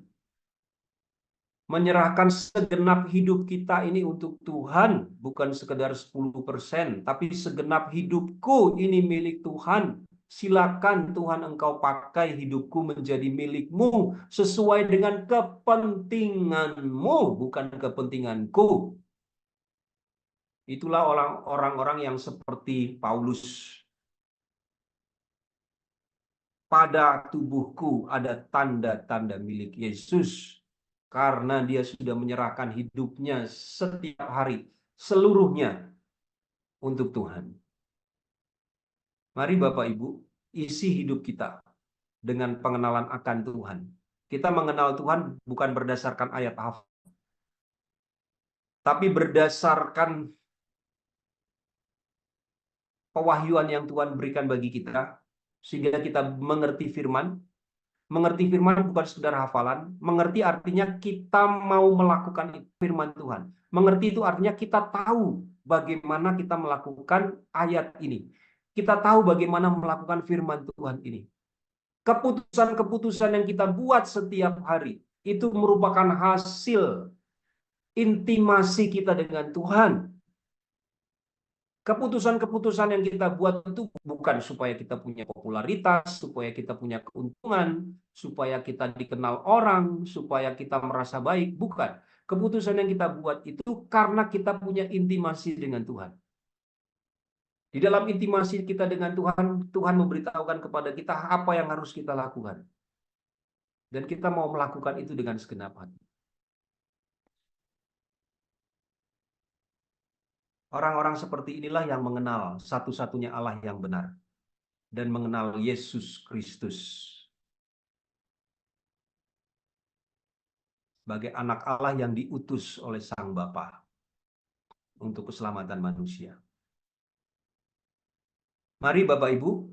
menyerahkan segenap hidup kita ini untuk Tuhan, bukan sekedar 10%, tapi segenap hidupku ini milik Tuhan, Silakan Tuhan engkau pakai hidupku menjadi milikmu sesuai dengan kepentinganmu, bukan kepentinganku. Itulah orang-orang yang seperti Paulus. Pada tubuhku ada tanda-tanda milik Yesus. Karena dia sudah menyerahkan hidupnya setiap hari, seluruhnya untuk Tuhan. Mari Bapak Ibu, isi hidup kita dengan pengenalan akan Tuhan. Kita mengenal Tuhan bukan berdasarkan ayat hafal, tapi berdasarkan pewahyuan yang Tuhan berikan bagi kita, sehingga kita mengerti firman. Mengerti firman bukan sekedar hafalan, mengerti artinya kita mau melakukan firman Tuhan. Mengerti itu artinya kita tahu bagaimana kita melakukan ayat ini. Kita tahu bagaimana melakukan firman Tuhan ini. Keputusan-keputusan yang kita buat setiap hari itu merupakan hasil intimasi kita dengan Tuhan. Keputusan-keputusan yang kita buat itu bukan supaya kita punya popularitas, supaya kita punya keuntungan, supaya kita dikenal orang, supaya kita merasa baik. Bukan. Keputusan yang kita buat itu karena kita punya intimasi dengan Tuhan. Di dalam intimasi kita dengan Tuhan, Tuhan memberitahukan kepada kita apa yang harus kita lakukan. Dan kita mau melakukan itu dengan segenap hati. Orang-orang seperti inilah yang mengenal satu-satunya Allah yang benar dan mengenal Yesus Kristus sebagai anak Allah yang diutus oleh Sang Bapa untuk keselamatan manusia. Mari Bapak Ibu,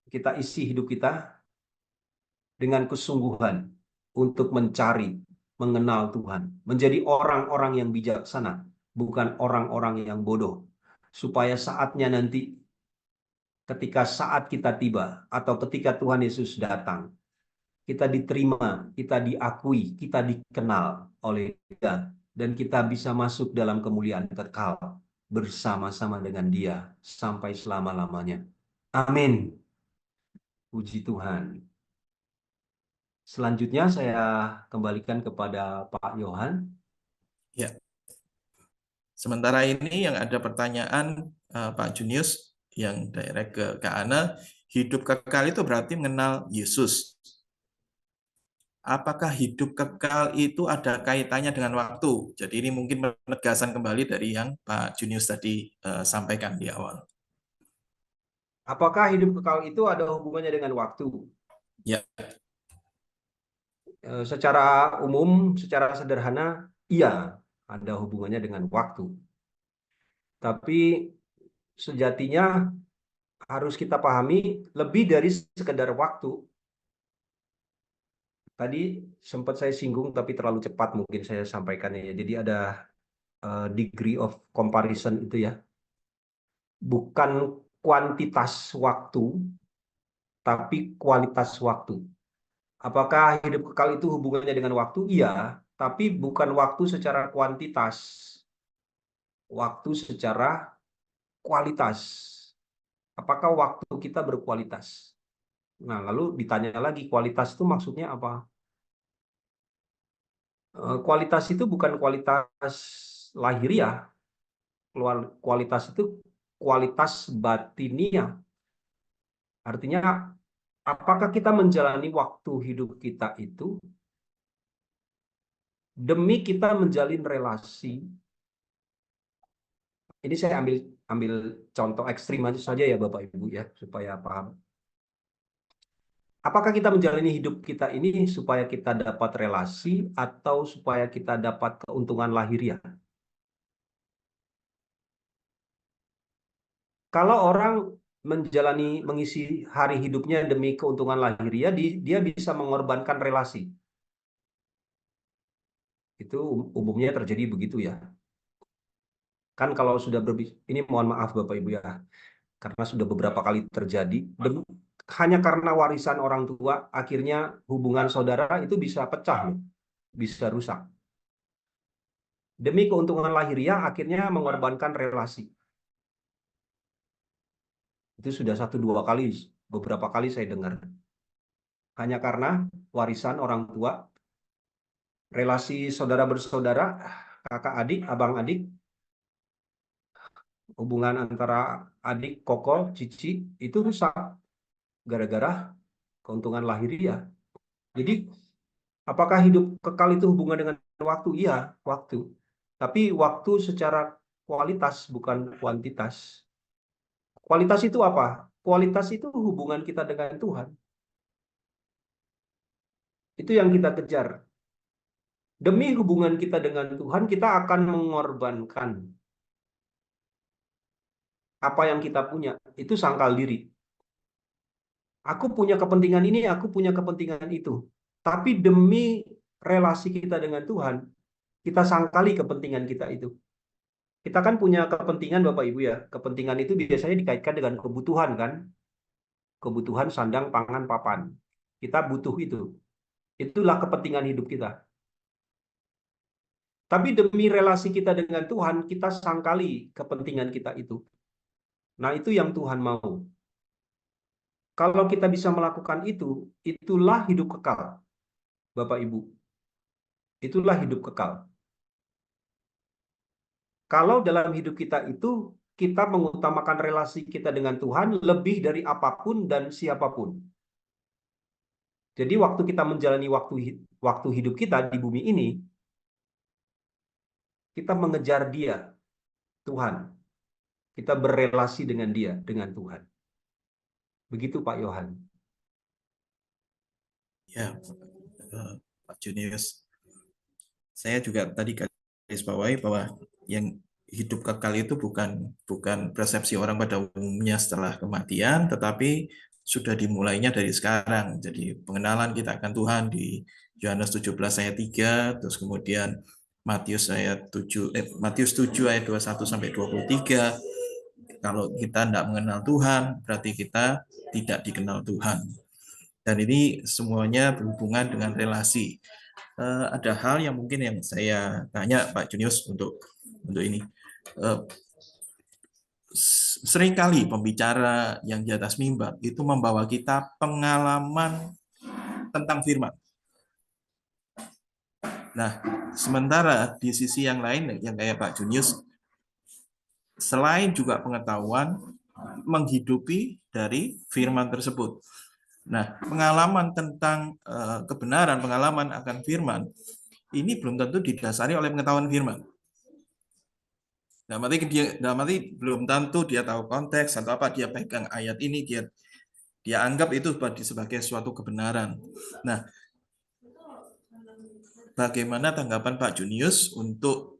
kita isi hidup kita dengan kesungguhan untuk mencari, mengenal Tuhan, menjadi orang-orang yang bijaksana, bukan orang-orang yang bodoh, supaya saatnya nanti ketika saat kita tiba atau ketika Tuhan Yesus datang, kita diterima, kita diakui, kita dikenal oleh Dia, dan kita bisa masuk dalam kemuliaan kekal bersama-sama dengan Dia sampai selama-lamanya. Amin. Puji Tuhan. Selanjutnya saya kembalikan kepada Pak Yohan. Ya. Sementara ini yang ada pertanyaan Pak Junius yang direct ke Kak Ana, hidup kekal itu berarti mengenal Yesus. Apakah hidup kekal itu ada kaitannya dengan waktu? Jadi ini mungkin penegasan kembali dari yang Pak Junius tadi sampaikan di awal. Apakah hidup kekal itu ada hubungannya dengan waktu? Ya. Secara umum, secara sederhana, iya, ada hubungannya dengan waktu. Tapi sejatinya harus kita pahami lebih dari sekedar waktu. Tadi sempat saya singgung tapi terlalu cepat mungkin saya sampaikannya ya. Jadi ada degree of comparison itu ya. Bukan kuantitas waktu, tapi kualitas waktu. Apakah hidup kekal itu hubungannya dengan waktu? Iya, tapi bukan waktu secara kuantitas. Waktu secara kualitas. Apakah waktu kita berkualitas? Nah, lalu ditanya lagi, kualitas itu maksudnya apa? Kualitas itu bukan kualitas lahiriah. Kualitas itu kualitas batiniah. Artinya, apakah kita menjalani waktu hidup kita itu demi kita menjalin relasi. Ini saya ambil contoh ekstrim aja saja ya Bapak Ibu ya, supaya paham. Apakah kita menjalani hidup kita ini supaya kita dapat relasi atau supaya kita dapat keuntungan lahiriah? Kalau orang mengisi hari hidupnya demi keuntungan lahiriah, dia bisa mengorbankan relasi. Itu umumnya terjadi begitu ya. Kan kalau sudah ini mohon maaf Bapak Ibu ya, karena sudah beberapa kali terjadi, hanya karena warisan orang tua, akhirnya hubungan saudara itu bisa pecah, bisa rusak. Demi keuntungan lahiriah, akhirnya mengorbankan relasi. Itu sudah 1-2 kali beberapa kali saya dengar. Hanya karena warisan orang tua, relasi saudara bersaudara, kakak adik, abang adik, hubungan antara adik, koko, cici, itu rusak gara-gara keuntungan lahiriah. Jadi, apakah hidup kekal itu hubungan dengan waktu? Iya, waktu. Tapi waktu secara kualitas, bukan kuantitas. Kualitas itu apa? Kualitas itu hubungan kita dengan Tuhan. Itu yang kita kejar. Demi hubungan kita dengan Tuhan, kita akan mengorbankan apa yang kita punya. Itu sangkal diri. Aku punya kepentingan ini, aku punya kepentingan itu. Tapi demi relasi kita dengan Tuhan, kita sangkali kepentingan kita itu. Kita kan punya kepentingan Bapak Ibu ya. Kepentingan itu biasanya dikaitkan dengan kebutuhan kan. Kebutuhan sandang, pangan, papan. Kita butuh itu. Itulah kepentingan hidup kita. Tapi demi relasi kita dengan Tuhan, kita sangkali kepentingan kita itu. Nah, itu yang Tuhan mau. Kalau kita bisa melakukan itu, itulah hidup kekal, Bapak Ibu. Itulah hidup kekal. Kalau dalam hidup kita itu, kita mengutamakan relasi kita dengan Tuhan lebih dari apapun dan siapapun. Jadi waktu kita menjalani waktu hidup kita di bumi ini, kita mengejar Dia, Tuhan. Kita berelasi dengan Dia, dengan Tuhan. Begitu Pak Yohan. Ya, Pak Junius. Saya juga tadi garis bawahi bahwa yang hidup kekal itu bukan persepsi orang pada umumnya setelah kematian, tetapi sudah dimulainya dari sekarang. Jadi pengenalan kita akan Tuhan di Yohanes 17 ayat 3, terus kemudian Matius 7 ayat 21 sampai 23. Kalau kita tidak mengenal Tuhan, berarti kita tidak dikenal Tuhan. Dan ini semuanya berhubungan dengan relasi. Ada hal yang mungkin yang saya tanya Pak Junius untuk ini. Seringkali pembicara yang di atas mimbar itu membawa kita pengalaman tentang firman. Nah, sementara di sisi yang lain yang kayak Pak Junius, selain juga pengetahuan, menghidupi dari firman tersebut. Nah, pengalaman tentang kebenaran, pengalaman akan firman, ini belum tentu didasari oleh pengetahuan firman. Dalam arti belum tentu dia tahu konteks atau apa, dia pegang ayat ini, dia anggap itu sebagai suatu kebenaran. Nah, bagaimana tanggapan Pak Junius untuk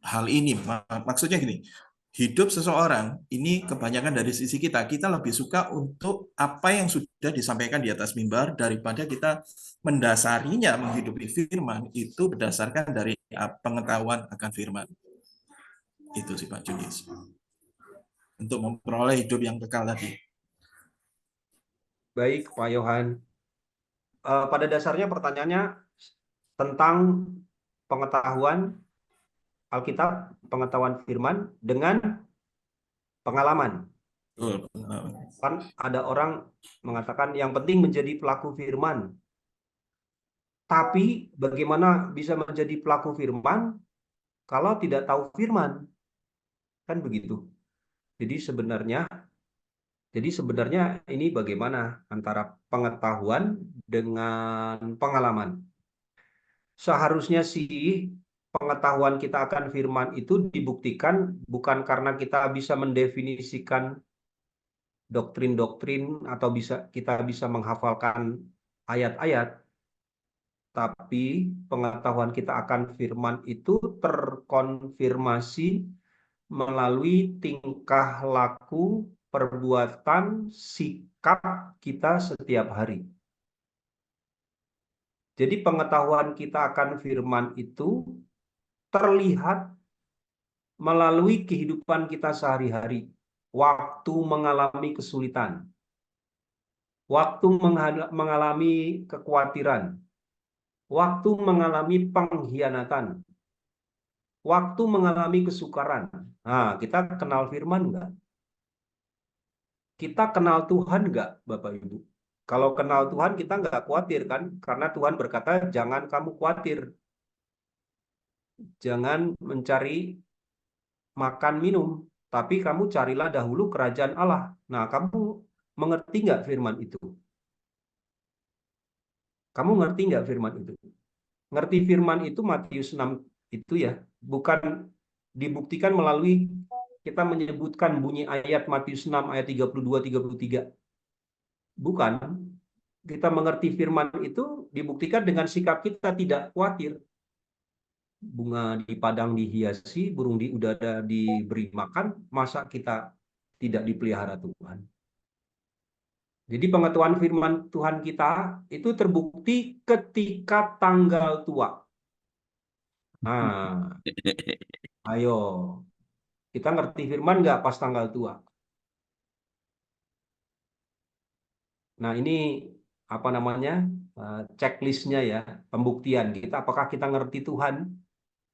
hal ini? Maksudnya gini, hidup seseorang ini kebanyakan dari sisi kita lebih suka untuk apa yang sudah disampaikan di atas mimbar daripada kita mendasarinya menghidupi firman itu berdasarkan dari pengetahuan akan firman. Itu sih Pak Junius. Untuk memperoleh hidup yang kekal tadi. Baik Pak Yohan. Pada dasarnya pertanyaannya tentang pengetahuan Alkitab, pengetahuan firman dengan pengalaman. Kan ada orang mengatakan yang penting menjadi pelaku firman. Tapi bagaimana bisa menjadi pelaku firman kalau tidak tahu firman? Kan begitu. Jadi sebenarnya ini bagaimana antara pengetahuan dengan pengalaman. Seharusnya sih pengetahuan kita akan firman itu dibuktikan bukan karena kita bisa mendefinisikan doktrin-doktrin atau kita bisa menghafalkan ayat-ayat, tapi pengetahuan kita akan firman itu terkonfirmasi melalui tingkah laku, perbuatan, sikap kita setiap hari. Jadi pengetahuan kita akan firman itu terlihat melalui kehidupan kita sehari-hari. Waktu mengalami kesulitan, waktu mengalami kekhawatiran, waktu mengalami pengkhianatan, waktu mengalami kesukaran. Nah, kita kenal firman enggak? kita kenal Tuhan nggak, Bapak Ibu? Kalau kenal Tuhan kita nggak khawatir kan? Karena Tuhan berkata, jangan kamu khawatir. Jangan mencari makan minum, tapi kamu carilah dahulu kerajaan Allah. Nah, kamu mengerti nggak firman itu? Kamu ngerti nggak firman itu? Ngerti firman itu Matius 6 itu ya, bukan dibuktikan melalui kita menyebutkan bunyi ayat Matius 6 ayat 32-33. Bukan. Kita mengerti firman itu dibuktikan dengan sikap kita tidak khawatir. Bunga di padang dihiasi, burung di udara diberi makan, masa kita tidak dipelihara Tuhan? Jadi pengetahuan firman Tuhan kita itu terbukti ketika tanggal tua. Nah, ayo, kita ngerti firman nggak pas tanggal tua? Nah, ini apa namanya, checklistnya ya, pembuktian kita. Apakah kita ngerti Tuhan?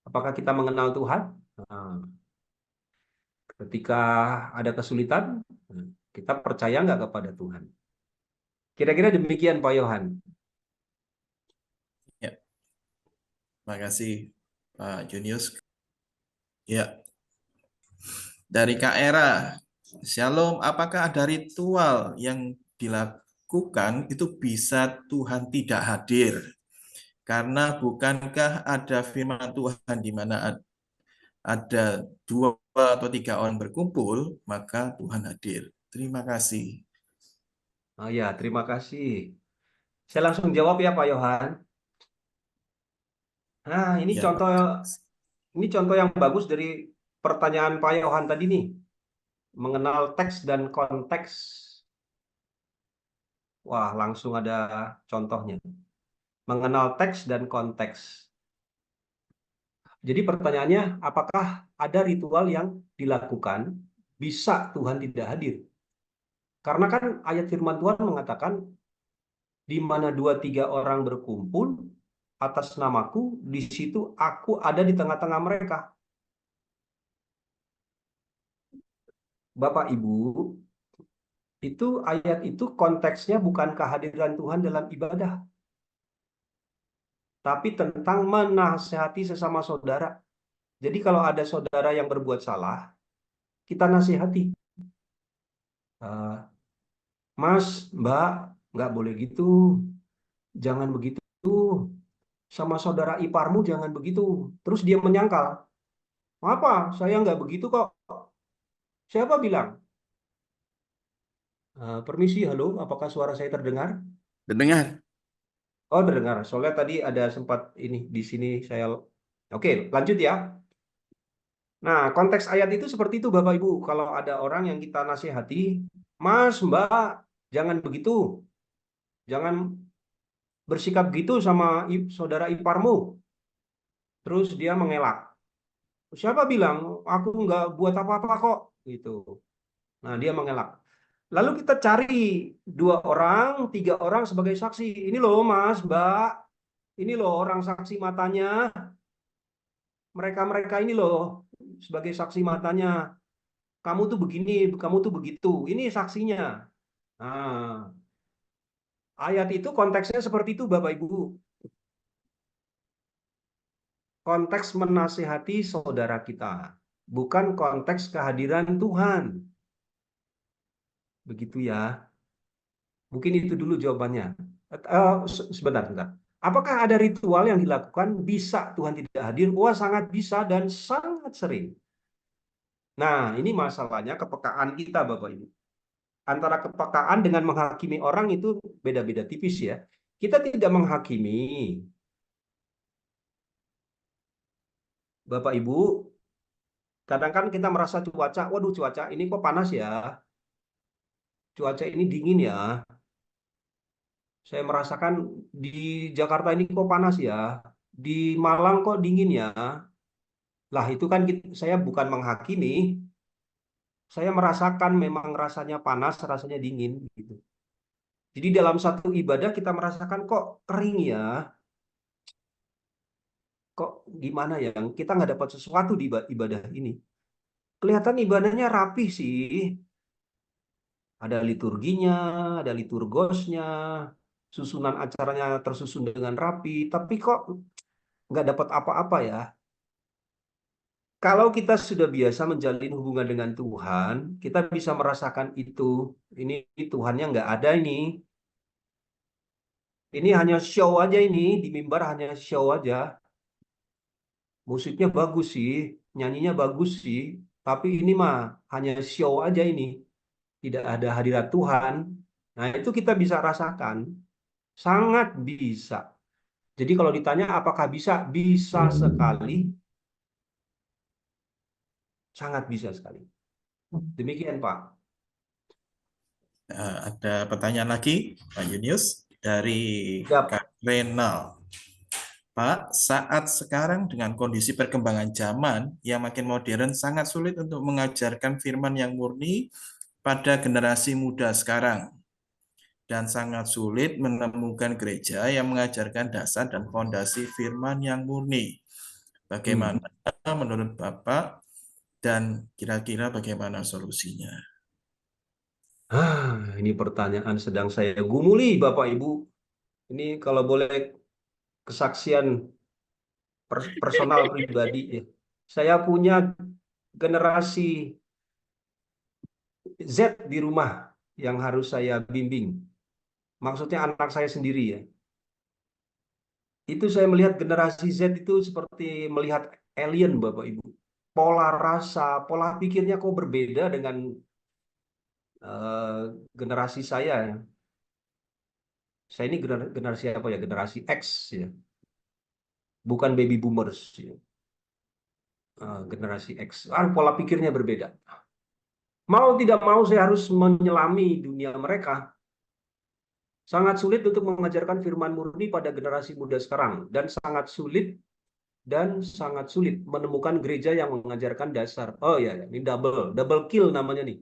Apakah kita mengenal Tuhan? Nah, ketika ada kesulitan, kita percaya nggak kepada Tuhan? Kira-kira demikian, Pak Yohan. Ya, makasih Pak Junius. Ya, dari Kak Era, Shalom, apakah ada ritual yang dilakukan itu bisa Tuhan tidak hadir? Karena bukankah ada firman Tuhan di mana ada 2 atau 3 orang berkumpul, maka Tuhan hadir. Terima kasih. Oh ya, terima kasih. Saya langsung jawab ya, Pak Yohan. Nah, Ya, Pak. ini contoh yang bagus dari pertanyaan Pak Yohan tadi nih, mengenal teks dan konteks. Wah, langsung ada contohnya. Mengenal teks dan konteks. Jadi pertanyaannya, apakah ada ritual yang dilakukan bisa Tuhan tidak hadir? Karena kan ayat firman Tuhan mengatakan, di mana 2-3 orang berkumpul atas namaku, di situ aku ada di tengah-tengah mereka. Bapak Ibu, itu ayat itu konteksnya bukan kehadiran Tuhan dalam ibadah, tapi tentang menasihati sesama saudara. Jadi kalau ada saudara yang berbuat salah, kita nasihati. Mas, Mbak, nggak boleh gitu. Jangan begitu. Sama saudara iparmu jangan begitu. Terus dia menyangkal. Apa? Saya nggak begitu kok. Siapa bilang? Permisi, halo. Apakah suara saya terdengar? Dengar. Oh, terdengar. Soalnya tadi ada sempat ini di sini saya. Oke, lanjut ya. Nah, konteks ayat itu seperti itu, Bapak Ibu. Kalau ada orang yang kita nasihati, Mas, Mbak, jangan begitu. Jangan bersikap gitu sama saudara iparmu. Terus dia mengelak. Siapa bilang aku nggak buat apa-apa kok? Gitu. Nah, dia mengelak. Lalu kita cari 2 orang, 3 orang sebagai saksi. Ini loh, Mas, Mbak. Ini loh orang saksi matanya. Mereka-mereka ini loh sebagai saksi matanya. Kamu tuh begini, kamu tuh begitu. Ini saksinya. Nah, ayat itu konteksnya seperti itu, Bapak Ibu. Konteks menasihati saudara kita, bukan konteks kehadiran Tuhan. Begitu ya. Mungkin itu dulu jawabannya. Sebentar, sebentar. Apakah ada ritual yang dilakukan bisa Tuhan tidak hadir? Wah, sangat bisa dan sangat sering. Nah, ini masalahnya kepekaan kita, Bapak Ibu. Antara kepekaan dengan menghakimi orang itu beda-beda tipis ya. Kita tidak menghakimi. Bapak Ibu, kadang kan kita merasa cuaca, waduh cuaca ini kok panas ya. Cuaca ini dingin ya. Saya merasakan di Jakarta ini kok panas ya. Di Malang kok dingin ya. Lah itu kan saya bukan menghakimi. Saya merasakan memang rasanya panas, rasanya dingin gitu. Jadi dalam satu ibadah kita merasakan kok kering ya. Kok gimana ya? Kita nggak dapat sesuatu di ibadah ini. Kelihatan ibadahnya rapih sih. Ada liturginya, ada liturgosnya, susunan acaranya tersusun dengan rapi, tapi kok nggak dapat apa-apa ya. Kalau kita sudah biasa menjalin hubungan dengan Tuhan, kita bisa merasakan itu. Ini Tuhannya nggak ada ini. Ini hanya show aja ini, di mimbar hanya show aja. Musiknya bagus sih, nyanyinya bagus sih, tapi ini mah hanya show aja ini. Tidak ada hadirat Tuhan. Nah, itu kita bisa rasakan. Sangat bisa. Jadi kalau ditanya apakah bisa? Bisa sekali, sangat bisa sekali. Demikian, Pak. Ada pertanyaan lagi, Pak Yunius, dari Siap. Kak Renal. Pak, saat sekarang dengan kondisi perkembangan zaman yang makin modern, sangat sulit untuk mengajarkan firman yang murni pada generasi muda sekarang. Dan sangat sulit menemukan gereja yang mengajarkan dasar dan fondasi firman yang murni. Hmm. Bagaimana menurut Bapak dan kira-kira bagaimana solusinya? Ini pertanyaan sedang saya gumuli, Bapak Ibu. Ini kalau boleh kesaksian personal pribadi ya. Saya punya generasi Z di rumah yang harus saya bimbing. Maksudnya anak saya sendiri ya. Itu saya melihat generasi Z itu seperti melihat alien, Bapak Ibu. Pola rasa, pola pikirnya kok berbeda dengan generasi saya ya. Saya ini generasi apa ya? Generasi X ya. Bukan baby boomers ya. Generasi X. Pola pikirnya berbeda. Mau tidak mau saya harus menyelami dunia mereka. Sangat sulit untuk mengajarkan firman murni pada generasi muda sekarang. Dan sangat sulit menemukan gereja yang mengajarkan dasar. Oh ya, ini double kill namanya nih.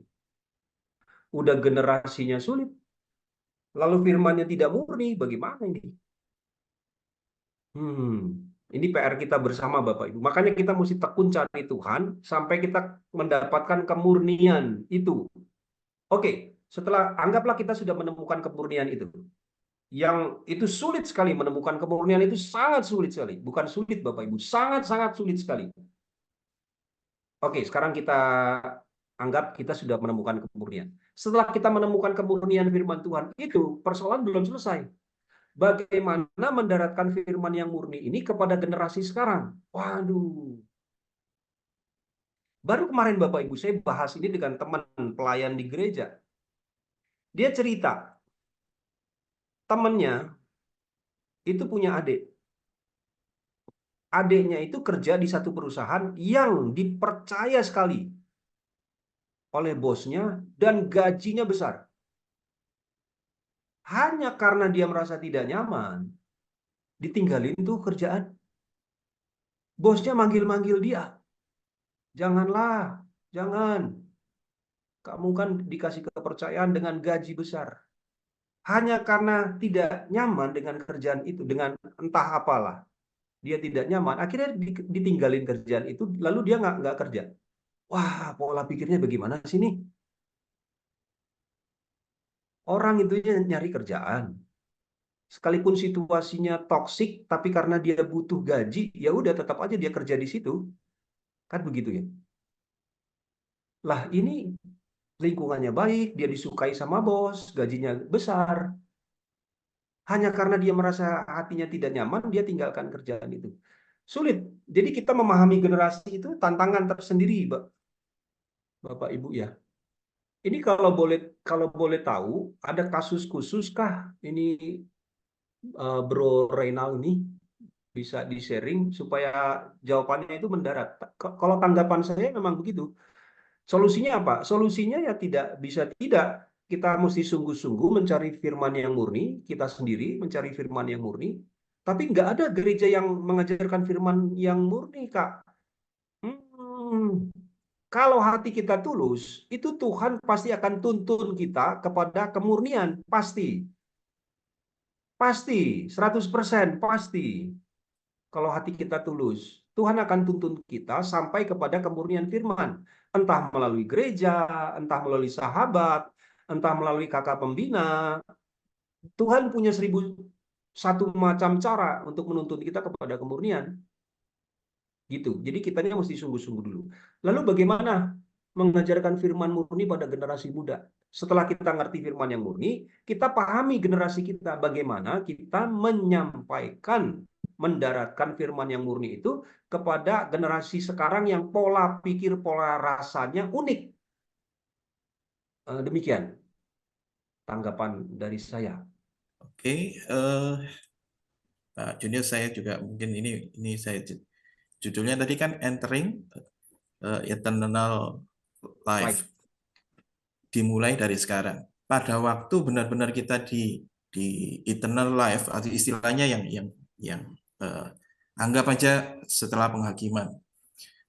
Udah generasinya sulit, lalu firmannya tidak murni, bagaimana ini? Ini PR kita bersama Bapak Ibu. Makanya kita mesti tekun cari Tuhan sampai kita mendapatkan kemurnian itu. Oke, setelah anggaplah kita sudah menemukan kemurnian itu. Yang itu sulit sekali menemukan kemurnian itu sangat sulit sekali. Bukan sulit Bapak Ibu, sangat-sangat sulit sekali. Oke, sekarang kita anggap kita sudah menemukan kemurnian. Setelah kita menemukan kemurnian firman Tuhan itu, persoalan belum selesai. Bagaimana mendaratkan firman yang murni ini kepada generasi sekarang? Waduh. Baru kemarin Bapak Ibu saya bahas ini dengan teman pelayan di gereja. Dia cerita, temannya itu punya adik. Adiknya itu kerja di satu perusahaan yang dipercaya sekali oleh bosnya dan gajinya besar. Hanya karena dia merasa tidak nyaman, ditinggalin tuh kerjaan. Bosnya manggil-manggil dia. Janganlah, jangan. Kamu kan dikasih kepercayaan dengan gaji besar. Hanya karena tidak nyaman dengan kerjaan itu, dengan entah apalah. Dia tidak nyaman, akhirnya ditinggalin kerjaan itu, lalu dia nggak kerja. Wah, pola pikirnya bagaimana sih nih? Orang itu nyari kerjaan. Sekalipun situasinya toksik, tapi karena dia butuh gaji, ya udah tetap aja dia kerja di situ. Kan begitu ya. Lah ini lingkungannya baik, dia disukai sama bos, gajinya besar. Hanya karena dia merasa hatinya tidak nyaman, dia tinggalkan kerjaan itu. Sulit. Jadi kita memahami generasi itu tantangan tersendiri, Bapak Ibu ya. Ini kalau boleh tahu, ada kasus khusus kah ini Bro Reynal ini bisa di-sharing supaya jawabannya itu mendarat. Kalau tanggapan saya memang begitu. Solusinya apa? Solusinya ya tidak bisa tidak. Kita mesti sungguh-sungguh mencari firman yang murni, kita sendiri mencari firman yang murni. Tapi nggak ada gereja yang mengajarkan firman yang murni, Kak. Hmm, Kalau hati kita tulus, itu Tuhan pasti akan tuntun kita kepada kemurnian. Pasti. Pasti. 100% pasti. Kalau hati kita tulus, Tuhan akan tuntun kita sampai kepada kemurnian firman. Entah melalui gereja, entah melalui sahabat, entah melalui kakak pembina. Tuhan punya 1001 macam cara untuk menuntun kita kepada kemurnian. Gitu. Jadi kitanya mesti sungguh-sungguh dulu. Lalu bagaimana mengajarkan firman murni pada generasi muda? Setelah kita ngerti firman yang murni, kita pahami generasi kita bagaimana kita menyampaikan, mendaratkan firman yang murni itu kepada generasi sekarang yang pola pikir, pola rasanya unik. Demikian tanggapan dari saya. Oke, Pak Junior, saya juga mungkin ini saya judulnya tadi kan Entering Eternal Life, Life. dimulai dari sekarang. Pada waktu benar-benar kita di eternal life, atau istilahnya yang anggap aja setelah penghakiman.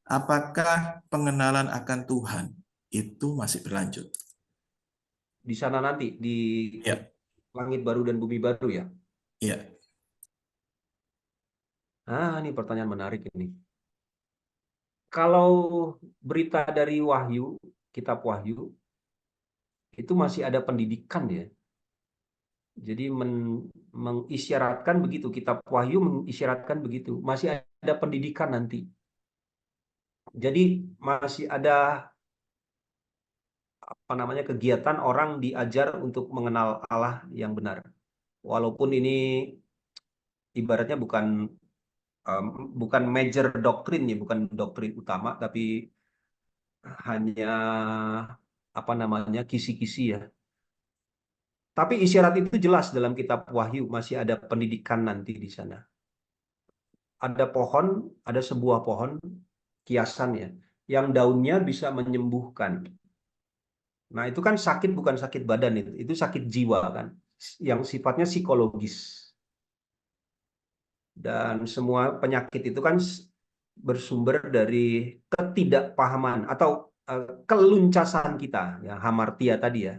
Apakah pengenalan akan Tuhan itu masih berlanjut? Di sana nanti, di Ya, langit baru dan bumi baru ya. ya. Ini pertanyaan menarik ini. Kalau berita dari Wahyu, kitab Wahyu, itu masih ada pendidikan ya. Jadi mengisyaratkan begitu, kitab Wahyu mengisyaratkan begitu. Masih ada pendidikan nanti. Jadi masih ada kegiatan orang diajar untuk mengenal Allah yang benar. Walaupun ini ibaratnya bukan major doktrin ya, bukan doktrin utama, tapi hanya kisi-kisi ya. Tapi isyarat itu jelas dalam kitab Wahyu, masih ada pendidikan nanti di sana. Ada pohon, ada sebuah pohon kiasan ya, yang daunnya bisa menyembuhkan. Nah, itu kan sakit, bukan sakit badan, itu sakit jiwa kan, yang sifatnya psikologis. Dan semua penyakit itu kan bersumber dari ketidakpahaman atau keluncasan kita, ya, hamartia tadi ya,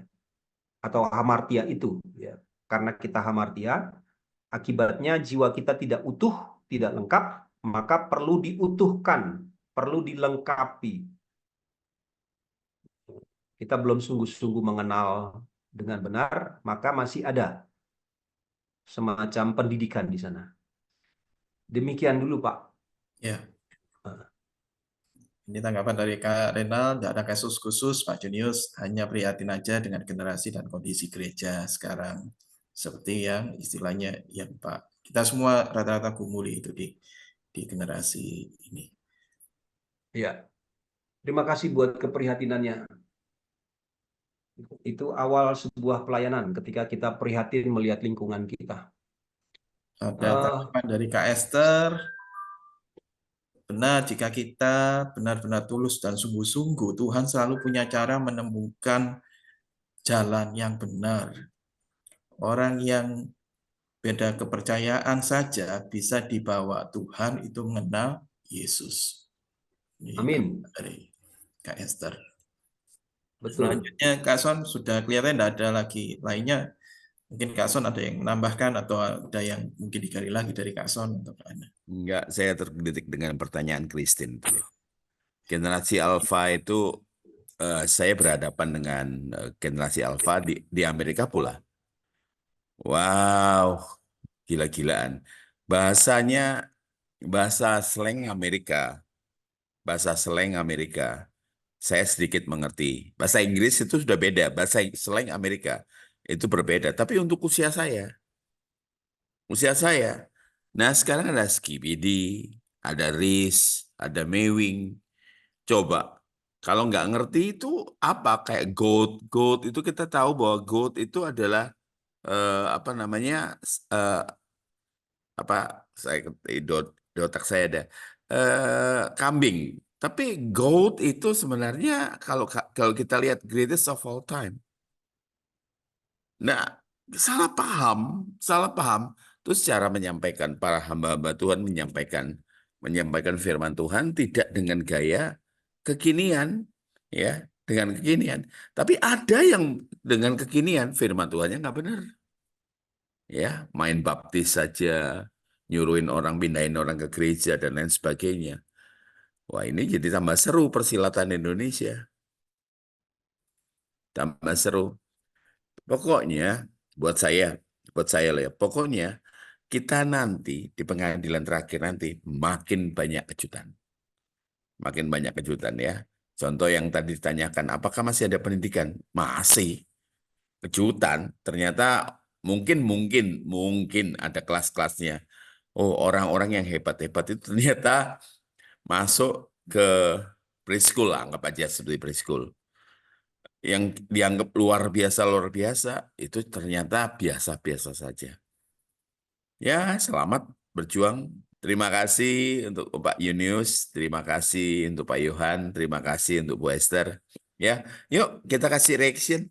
atau hamartia itu ya. Karena kita hamartia, akibatnya jiwa kita tidak utuh, tidak lengkap, maka perlu diutuhkan, perlu dilengkapi. Kita belum sungguh-sungguh mengenal dengan benar, maka masih ada semacam pendidikan di sana. Demikian dulu, Pak. Ya. Ini tanggapan dari Kak Renal, tidak ada kasus khusus, Pak Junius, hanya prihatin aja dengan generasi dan kondisi gereja sekarang. Seperti yang istilahnya yang Pak, kita semua rata-rata gumuli itu di generasi ini. Ya, terima kasih buat keprihatinannya. Itu awal sebuah pelayanan ketika kita prihatin melihat lingkungan kita. Ada Uh, tanggapan dari Kak Esther, benar jika kita benar-benar tulus dan sungguh-sungguh, Tuhan selalu punya cara menemukan jalan yang benar. Orang yang beda kepercayaan saja bisa dibawa Tuhan itu mengenal Yesus. Ini amin. dari Kak Esther. Betul. Selanjutnya Kak Son sudah kelihatan tidak ada lagi lainnya. Mungkin Kak Son ada yang menambahkan atau ada yang mungkin digali lagi dari Kak Son atau Kak Ana. Enggak, saya tergelitik dengan pertanyaan Christine tadi. Generasi Alpha itu saya berhadapan dengan generasi Alpha di Amerika pula. Wow, gila-gilaan. Bahasanya bahasa slang Amerika, bahasa slang Amerika. Saya sedikit mengerti. Bahasa Inggris itu sudah beda, bahasa slang Amerika itu berbeda. Tapi untuk usia saya. Nah, sekarang ada Skibidi, ada Riz, ada Mewing. Coba, kalau nggak ngerti itu apa kayak goat, goat itu kita tahu bahwa goat itu adalah apa namanya eh, apa saya di otak saya ada kambing. Tapi goat itu sebenarnya kalau kita lihat greatest of all time. Nah, salah paham, salah paham. Terus cara menyampaikan para hamba-hamba Tuhan menyampaikan firman Tuhan tidak dengan gaya kekinian, ya, dengan kekinian. Tapi ada yang dengan kekinian firman Tuhannya nggak benar, ya, main baptis saja, nyuruhin orang, pindahin orang ke gereja dan lain sebagainya. Wah, ini jadi tambah seru persilatan Indonesia, tambah seru. Pokoknya buat saya lah ya, pokoknya kita nanti di pengadilan terakhir nanti makin banyak kejutan. Makin banyak kejutan ya. Contoh yang tadi ditanyakan, apakah masih ada pendidikan? Masih. Kejutan, ternyata mungkin ada kelas-kelasnya. Oh, orang-orang yang hebat-hebat itu ternyata masuk ke preschool, anggap aja seperti preschool. Yang dianggap luar biasa, itu ternyata biasa-biasa saja. Ya, selamat berjuang. Terima kasih untuk Pak Yunius, terima kasih untuk Pak Yohan, terima kasih untuk Bu Esther. Ya, yuk kita kasih reaction.